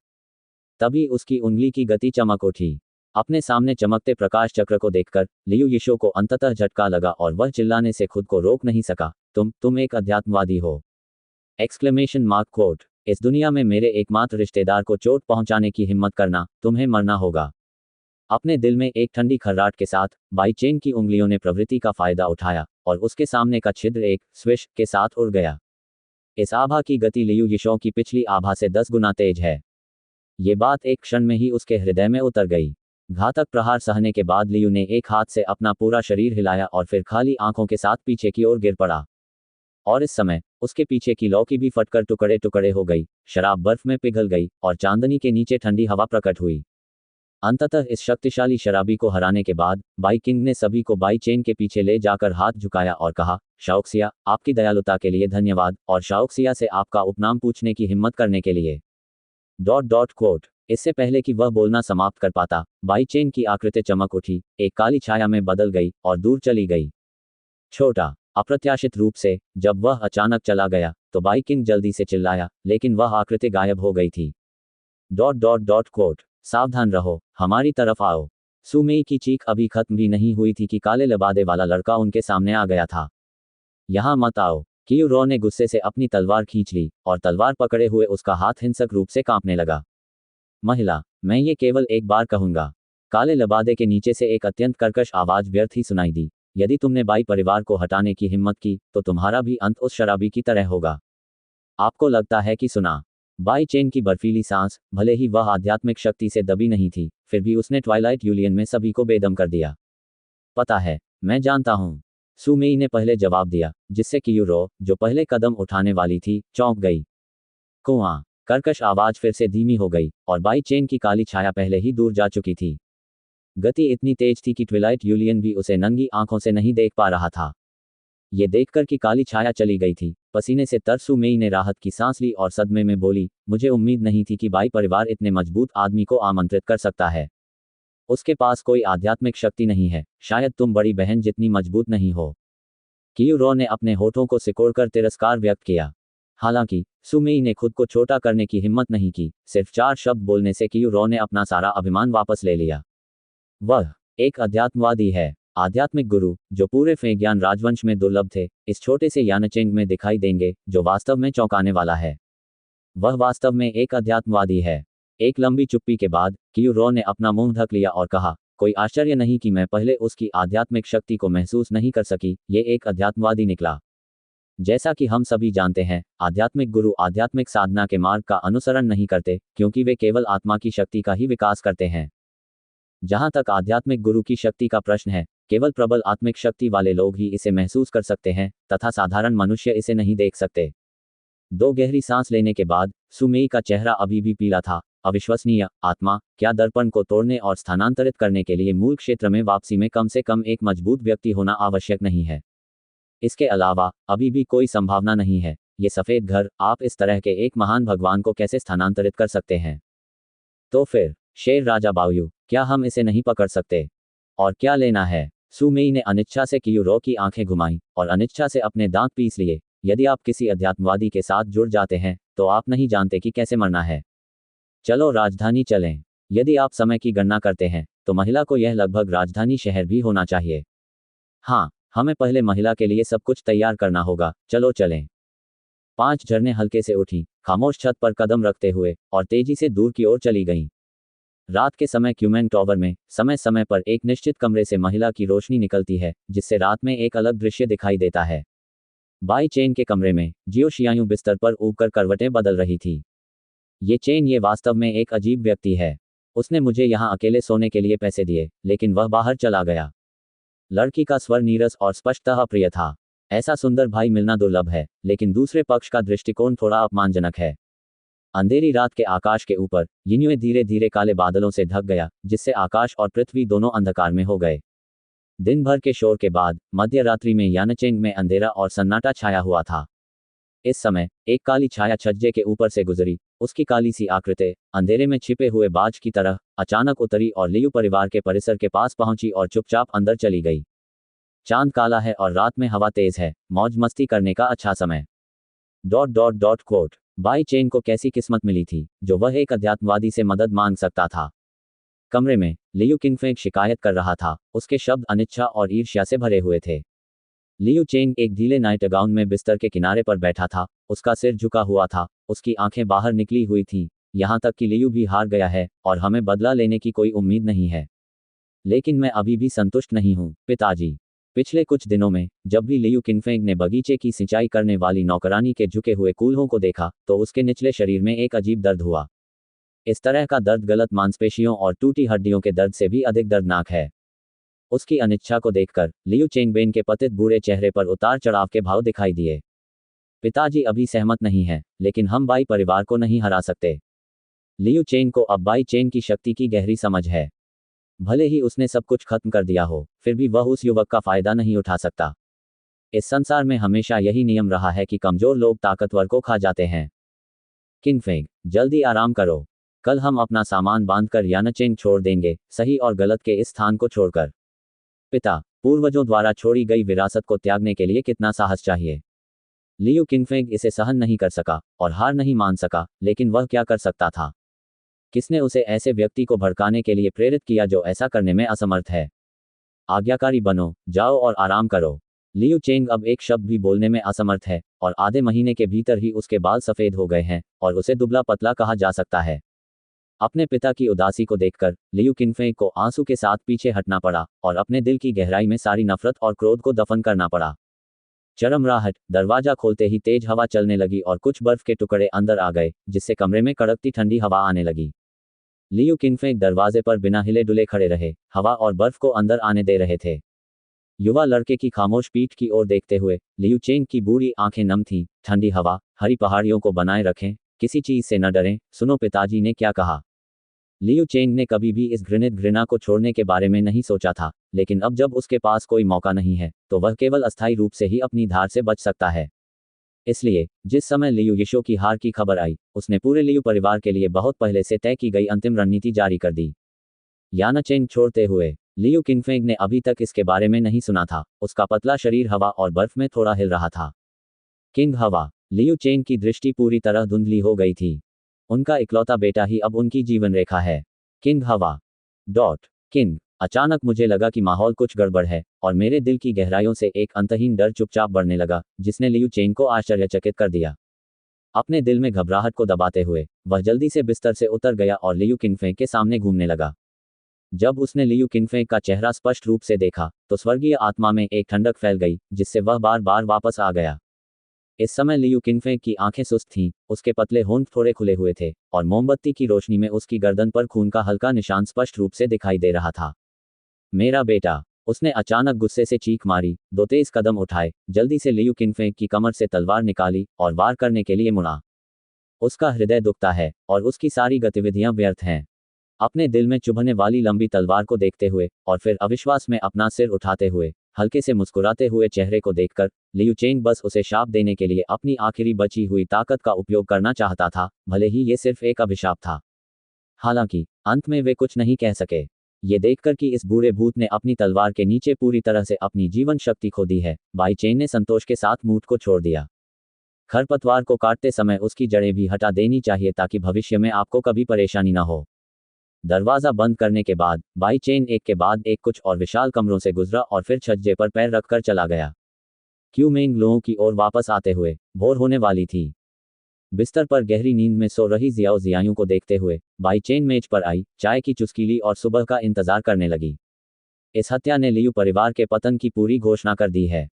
तभी उसकी उंगली की गति चमक उठी। अपने सामने चमकते प्रकाश चक्र को देखकर लियू यिशो को अंततः झटका लगा और वह चिल्लाने से खुद को रोक नहीं सका। तुम एक अध्यात्मवादी हो! ... इस दुनिया में मेरे एकमात्र रिश्तेदार को चोट पहुंचाने की हिम्मत करना, तुम्हें मरना होगा। अपने दिल में एक ठंडी खर्राट के साथ बाई चेन की उंगलियों ने प्रवृत्ति का फायदा उठाया और उसके सामने का छिद्र एक स्विश के साथ उड़ गया। इस आभा की गति लियू यिशो की पिछली आभा से 10 गुना तेज है। ये बात एक क्षण में ही उसके हृदय में उतर गई। घातक प्रहार सहने के बाद लियू ने एक हाथ से अपना पूरा शरीर हिलाया और फिर खाली आंखों के साथ पीछे की ओर गिर पड़ा। और इस समय उसके पीछे की लौकी भी फटकर टुकड़े टुकड़े हो गई। शराब बर्फ में पिघल गई और चांदनी के नीचे ठंडी हवा प्रकट हुई। अंततः इस शक्तिशाली शराबी को हराने के बाद बाई किंग ने सभी को बाई चेन के पीछे ले जाकर हाथ झुकाया और कहा, शाओक्सिया, आपकी दयालुता के लिए धन्यवाद और शाओक्सिया से आपका उपनाम पूछने की हिम्मत करने के लिए। .. इससे पहले कि वह बोलना समाप्त कर पाता, बाई चेन की आकृति चमक उठी, एक काली छाया में बदल गई और दूर चली गई। छोटा, अप्रत्याशित रूप से जब वह अचानक चला गया तो बाई किंग जल्दी से चिल्लाया, लेकिन वह आकृति गायब हो गई थी। .. सावधान रहो, हमारी तरफ आओ। सुमेई की चीख अभी खत्म भी नहीं हुई थी कि काले लबादे वाला लड़का उनके सामने आ गया था। यहाँ मत आओ। कियूरो ने गुस्से से अपनी तलवार खींच ली और तलवार पकड़े हुए उसका हाथ हिंसक रूप से कांपने लगा। महिला, मैं ये केवल एक बार कहूंगा। काले लबादे के नीचे से एक अत्यंत कर्कश आवाज व्यर्थ ही सुनाई दी। यदि तुमने बाई परिवार को हटाने की हिम्मत की तो तुम्हारा भी अंत उस शराबी की तरह होगा। आपको लगता है कि सुना? बाई चेन की बर्फीली सांस, भले ही वह आध्यात्मिक शक्ति से दबी नहीं थी, फिर भी उसने ट्वाइलाइट यूलियन में सभी को बेदम कर दिया। पता है, मैं जानता हूं, सुमेई ने पहले जवाब दिया, जिससे कियूरो, जो पहले कदम उठाने वाली थी, चौंक गई। कुआं, कर्कश आवाज फिर से धीमी हो गई और बाई चेन की काली छाया पहले ही दूर जा चुकी थी। गति इतनी तेज थी कि ट्विलाइट यूलियन भी उसे नंगी आंखों से नहीं देख पा रहा था। ये देखकर कि काली छाया चली गई थी, पसीने से तर सुमेई ने राहत की सांस ली और सदमे में बोली, मुझे उम्मीद नहीं थी कि बाई परिवार इतने मजबूत आदमी को आमंत्रित कर सकता है। उसके पास कोई आध्यात्मिक शक्ति नहीं है, शायद तुम बड़ी बहन जितनी मजबूत नहीं हो। कियूरो ने अपने होठों को सिकोड़कर तिरस्कार व्यक्त किया। हालांकि सुमेई ने खुद को छोटा करने की हिम्मत नहीं की, सिर्फ 4 शब्द बोलने से कियूरो ने अपना सारा अभिमान वापस ले लिया। वह एक अध्यात्मवादी है, आध्यात्मिक गुरु, जो पूरे फेज्ञान राजवंश में दुर्लभ थे, इस छोटे से यानचेंग में दिखाई देंगे, जो वास्तव में चौंकाने वाला है। वह वास्तव में एक अध्यात्मवादी है। एक लंबी चुप्पी के बाद कियूरो ने अपना मुंह ढक लिया और कहा, कोई आश्चर्य नहीं कि मैं पहले उसकी आध्यात्मिक शक्ति को महसूस नहीं कर सकी, ये एक अध्यात्मवादी निकला। जैसा कि हम सभी जानते हैं, आध्यात्मिक गुरु आध्यात्मिक साधना के मार्ग का अनुसरण नहीं करते, क्योंकि वे केवल आत्मा की शक्ति का ही विकास करते हैं। जहां तक आध्यात्मिक गुरु की शक्ति का प्रश्न है, केवल प्रबल आत्मिक शक्ति वाले लोग ही इसे महसूस कर सकते हैं, तथा साधारण मनुष्य इसे नहीं देख सकते। 2 गहरी सांस लेने के बाद सुमेई का चेहरा अभी भी पीला था। अविश्वसनीय, आत्मा, क्या दर्पण को तोड़ने और स्थानांतरित करने के लिए मूल क्षेत्र में वापसी में कम से कम एक मजबूत व्यक्ति होना आवश्यक नहीं है। इसके अलावा अभी भी कोई संभावना नहीं है। ये सफेद घर, आप इस तरह के एक महान भगवान को कैसे स्थानांतरित कर सकते हैं? तो फिर शेर राजा बाओयू, क्या हम इसे नहीं पकड़ सकते? और क्या लेना है? सुमेई ने अनिच्छा से कियूरो की आंखें घुमाई और अनिच्छा से अपने दांत पीस लिए। यदि आप किसी अध्यात्मवादी के साथ जुड़ जाते हैं तो आप नहीं जानते कि कैसे मरना है। चलो राजधानी चलें। यदि आप समय की गणना करते हैं तो महिला को यह लगभग राजधानी शहर भी होना चाहिए। हाँ, हमें पहले महिला के लिए सब कुछ तैयार करना होगा। चलो चलें। 5 झरने हल्के से उठी, खामोश छत पर कदम रखते हुए, और तेजी से दूर की ओर चली गईं। रात के समय क्यूमेन टॉवर में समय समय पर एक निश्चित कमरे से महिला की रोशनी निकलती है, जिससे रात में एक अलग दृश्य दिखाई देता है। बाई चेन के कमरे में जियो शियायू बिस्तर पर ऊबकर करवटें बदल रही थी। ये वास्तव में एक अजीब व्यक्ति है। उसने मुझे यहाँ अकेले सोने के लिए पैसे दिए, लेकिन वह बाहर चला गया। लड़की का स्वर नीरस और स्पष्टतः प्रिय था। ऐसा सुंदर भाई मिलना दुर्लभ है, लेकिन दूसरे पक्ष का दृष्टिकोण थोड़ा अपमानजनक है। अंधेरी रात के आकाश के ऊपर यिन्युए धीरे धीरे काले बादलों से ढक गया, जिससे आकाश और पृथ्वी दोनों अंधकार में हो गए। दिन भर के शोर के बाद मध्य रात्रि में यानचेंग में अंधेरा और सन्नाटा छाया हुआ था। इस समय एक काली छाया छज्जे के ऊपर से गुजरी। उसकी काली सी आकृति अंधेरे में छिपे हुए बाज की तरह अचानक उतरी और लियू परिवार के परिसर के पास पहुंची और चुपचाप अंदर चली गई। चांद काला है और रात में हवा तेज है, मौज मस्ती करने का अच्छा समय। .. बाई चेन को कैसी किस्मत मिली थी जो वह एक अध्यात्मवादी से मदद मांग सकता था। कमरे में लियू किंगफेंग शिकायत कर रहा था। उसके शब्द अनिच्छा और ईर्ष्या से भरे हुए थे। लियू चेंग एक ढीले नाइट गाउन में बिस्तर के किनारे पर बैठा था। उसका सिर झुका हुआ था, उसकी आंखें बाहर निकली हुई थीं। यहाँ तक कि लियू भी हार गया है और हमें बदला लेने की कोई उम्मीद नहीं है। लेकिन मैं अभी भी संतुष्ट नहीं हूँ, पिताजी। पिछले कुछ दिनों में जब भी लियू किंगफेंग ने बगीचे की सिंचाई करने वाली नौकरानी के झुके हुए कूल्हों को देखा तो उसके निचले शरीर में एक अजीब दर्द हुआ। इस तरह का दर्द गलत मांसपेशियों और टूटी हड्डियों के दर्द से भी अधिक दर्दनाक है। उसकी अनिच्छा को देखकर लियू चेंगबेन के पतित बूढ़े चेहरे पर उतार चढ़ाव के भाव दिखाई दिए। पिताजी अभी सहमत नहीं है, लेकिन हम बाई परिवार को नहीं हरा सकते। लियू चेंग को अब बाई चेन की शक्ति की गहरी समझ है। भले ही उसने सब कुछ खत्म कर दिया हो, फिर भी वह उस युवक का फायदा नहीं उठा सकता। इस संसार में हमेशा यही नियम रहा है कि कमजोर लोग ताकतवर को खा जाते हैं। किंगफेंग, जल्दी आराम करो। कल हम अपना सामान बांधकर यानाचेंग छोड़ देंगे, सही और गलत के इस स्थान को छोड़कर। पिता, पूर्वजों द्वारा छोड़ी गई विरासत को त्यागने के लिए कितना साहस चाहिए। लियू किंगफेंग इसे सहन नहीं कर सका और हार नहीं मान सका, लेकिन वह क्या कर सकता था? किसने उसे ऐसे व्यक्ति को भड़काने के लिए प्रेरित किया जो ऐसा करने में असमर्थ है? आज्ञाकारी बनो, जाओ और आराम करो। लियू चेंग अब एक शब्द भी बोलने में असमर्थ है, और आधे महीने के भीतर ही उसके बाल सफेद हो गए हैं, और उसे दुबला पतला कहा जा सकता है। अपने पिता की उदासी को देखकर लियू किंगफेंग को आंसू के साथ पीछे हटना पड़ा, और अपने दिल की गहराई में सारी नफरत और क्रोध को दफन करना पड़ा। चरमराहट, दरवाजा खोलते ही तेज हवा चलने लगी और कुछ बर्फ के टुकड़े अंदर आ गए, जिससे कमरे में कड़कती ठंडी हवा आने लगी। लियू किंगफेंग दरवाजे पर बिना हिले डुले खड़े रहे, हवा और बर्फ को अंदर आने दे रहे थे। युवा लड़के की खामोश पीठ की ओर देखते हुए लियू चेंग की बूढ़ी आंखें नम थीं। ठंडी हवा, हरी पहाड़ियों को बनाए रखें, किसी चीज से न डरें, सुनो पिताजी ने क्या कहा। लियू चेंग ने कभी भी इस घृणित घृणा को छोड़ने के बारे में नहीं सोचा था, लेकिन अब जब उसके पास कोई मौका नहीं है, तो वह केवल अस्थायी रूप से ही अपनी धार से बच सकता है। इसलिए जिस समय लियू यिशो की हार की खबर आई, उसने पूरे लियू परिवार के लिए बहुत पहले से तय की गई अंतिम रणनीति जारी कर दी। यानाचेंग छोड़ते हुए लियू किंगफेंग ने अभी तक इसके बारे में नहीं सुना था। उसका पतला शरीर हवा और बर्फ में थोड़ा हिल रहा था। किंग हवा। लियू चेंग की दृष्टि पूरी तरह धुंधली हो गई थी। उनका इकलौता बेटा ही अब उनकी जीवन रेखा है। किंग हवा। किंग, अचानक मुझे लगा कि माहौल कुछ गड़बड़ है, और मेरे दिल की गहराइयों से एक अंतहीन डर चुपचाप बढ़ने लगा, जिसने लियू चेंग को आश्चर्यचकित कर दिया। अपने दिल में घबराहट को दबाते हुए वह जल्दी से बिस्तर से उतर गया और लियू किंगफेंग के सामने घूमने लगा। जब उसने लियू किंगफेंग का चेहरा स्पष्ट रूप से देखा, तो स्वर्गीय आत्मा में एक ठंडक फैल गई, जिससे वह बार बार वापस आ गया। इस समय लियू किंगफेंग की आंखें सुस्त थीं, उसके पतले होंठ थोड़े खुले हुए थे, और मोमबत्ती की रोशनी में उसकी गर्दन पर खून का हल्का निशान स्पष्ट रूप से दिखाई दे रहा था। मेरा बेटा, उसने अचानक गुस्से से चीख मारी। दो तेज कदम उठाए, जल्दी से लियू किंगफेंग की कमर से तलवार निकाली और वार करने के लिए मुड़ा। उसका हृदय दुखता है, और उसकी सारी गतिविधियां व्यर्थ हैं। अपने दिल में चुभने वाली लंबी तलवार को देखते हुए और फिर अविश्वास में अपना सिर उठाते हुए, हल्के से मुस्कुराते हुए चेहरे को देखकर लियू चेंग बस उसे शाप देने के लिए अपनी आखिरी बची हुई ताकत का उपयोग करना चाहता था, भले ही ये सिर्फ एक अभिशाप था। हालांकि अंत में वे कुछ नहीं कह सके। ये देखकर कि इस बूढ़े भूत ने अपनी तलवार के नीचे पूरी तरह से अपनी जीवन शक्ति खो दी है, बाई चेन ने संतोष के साथ मूठ को छोड़ दिया। खरपतवार को काटते समय उसकी जड़ें भी हटा देनी चाहिए, ताकि भविष्य में आपको कभी परेशानी न हो। दरवाजा बंद करने के बाद बाई चेन एक के बाद एक कुछ और विशाल कमरों से गुजरा और फिर छज्जे पर पैर रखकर चला गया। क्यू मेंग लोगों की ओर वापस आते हुए भोर होने वाली थी। बिस्तर पर गहरी नींद में सो रही जियाओ जियायूं को देखते हुए बाई चेन मेज पर आई, चाय की चुस्की ली और सुबह का इंतजार करने लगी। इस हत्या ने लियू परिवार के पतन की पूरी घोषणा कर दी है।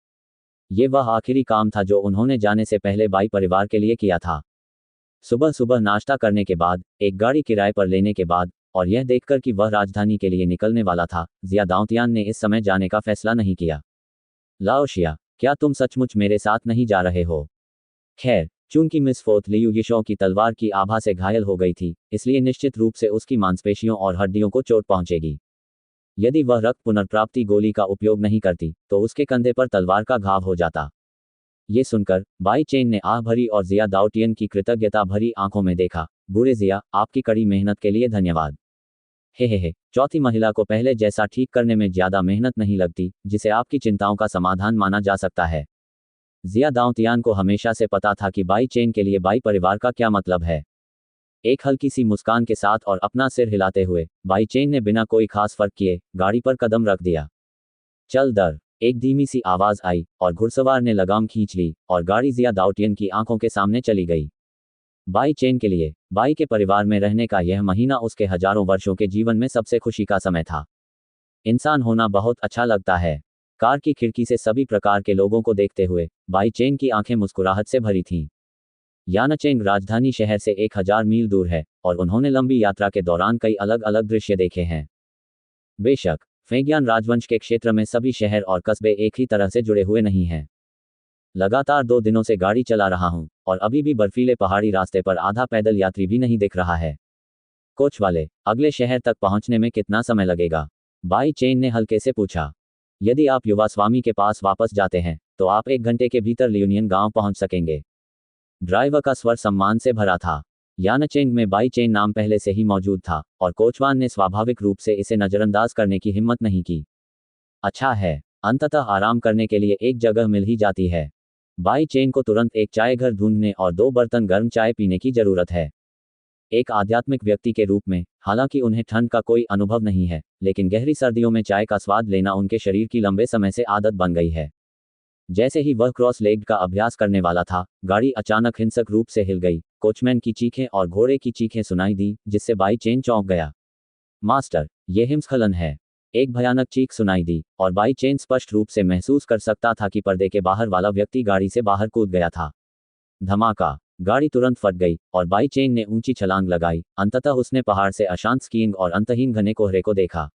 ये वह आखिरी काम था जो उन्होंने जाने से पहले बाई परिवार के लिए किया था। सुबह सुबह नाश्ता करने के बाद, एक गाड़ी किराए पर लेने के बाद, और यह देखकर कि वह राजधानी के लिए निकलने वाला था, जिया दाऊतियान ने इस समय जाने का फैसला नहीं किया। लाओशिया, क्या तुम सचमुच मेरे साथ नहीं जा रहे हो? खैर, चूंकि मिस फोर्थ लियू यिशो की तलवार की आभा से घायल हो गई थी, इसलिए निश्चित रूप से उसकी मांसपेशियों और हड्डियों को चोट पहुंचेगी। यदि वह रक्त पुनर्प्राप्ति गोली का उपयोग नहीं करती, तो उसके कंधे पर तलवार का घाव हो जाता। ये सुनकर बाई चेन ने आह भरी और जिया दाऊटियन की कृतज्ञता भरी आंखों में देखा। बूढ़े जिया, आपकी कड़ी मेहनत के लिए धन्यवाद। हे, चौथी महिला को पहले जैसा ठीक करने में ज्यादा मेहनत नहीं लगती, जिसे आपकी चिंताओं का समाधान माना जा सकता है। जिया दाऊतियान को हमेशा से पता था कि बाई चेन के लिए बाई परिवार का क्या मतलब है। एक हल्की सी मुस्कान के साथ और अपना सिर हिलाते हुए बाई चेन ने बिना कोई खास फर्क किए गाड़ी पर कदम रख दिया। चल दर, एक धीमी सी आवाज आई और घुड़सवार ने लगाम खींच ली और गाड़ी जिया दाऊटियन की आंखों के सामने चली गई। बाई चेन के लिए बाई के परिवार में रहने का यह महीना उसके हजारों वर्षों के जीवन में सबसे खुशी का समय था। इंसान होना बहुत अच्छा लगता है। कार की खिड़की से सभी प्रकार के लोगों को देखते हुए बाई चेन की आंखें मुस्कुराहट से भरी थीं। यानाचेंग राजधानी शहर से 1000 मील दूर है, और उन्होंने लंबी यात्रा के दौरान कई अलग अलग दृश्य देखे हैं। बेशक, फेंगियान राजवंश के क्षेत्र में सभी शहर और कस्बे एक ही तरह से जुड़े हुए नहीं हैं। लगातार 2 दिनों से गाड़ी चला रहा हूं, और अभी भी बर्फीले पहाड़ी रास्ते पर आधा पैदल यात्री भी नहीं दिख रहा है। कोच वाले, अगले शहर तक पहुंचने में कितना समय लगेगा? बाई चेन ने हल्के से पूछा। यदि आप युवा स्वामी के पास वापस जाते हैं तो आप 1 घंटे के भीतर लियूनियन गांव पहुंच सकेंगे। ड्राइवर का स्वर सम्मान से भरा था। यानचेंग में बाई चेन नाम पहले से ही मौजूद था और कोचवान ने स्वाभाविक रूप से इसे नजरअंदाज करने की हिम्मत नहीं की। अच्छा है, अंततः आराम करने के लिए एक जगह मिल ही जाती है। बाई चेन को तुरंत एक चाय घर ढूंढने और 2 बर्तन गर्म चाय पीने की जरूरत है। एक आध्यात्मिक व्यक्ति के रूप में, हालांकि उन्हें ठंड का कोई अनुभव नहीं है, लेकिन गहरी सर्दियों में चाय का स्वाद लेना उनके शरीर की लंबे समय से आदत बन गई है। जैसे ही वह क्रॉस लेग्ड का अभ्यास करने वाला था, गाड़ी अचानक हिंसक रूप से हिल गई। कोचमैन की चीखें और घोड़े की चीखें सुनाई दी, जिससे बाई चेन चौंक गया। मास्टर, यह हिमस्खलन है। एक भयानक चीख सुनाई दी और बाई चेन स्पष्ट रूप से महसूस कर सकता था कि पर्दे के बाहर वाला व्यक्ति गाड़ी से बाहर कूद गया था। धमाका, गाड़ी तुरंत फट गई और बाई चेन ने ऊंची छलांग लगाई। अंततः उसने पहाड़ से अशांत स्कीइंग और अंतहीन घने कोहरे को देखा।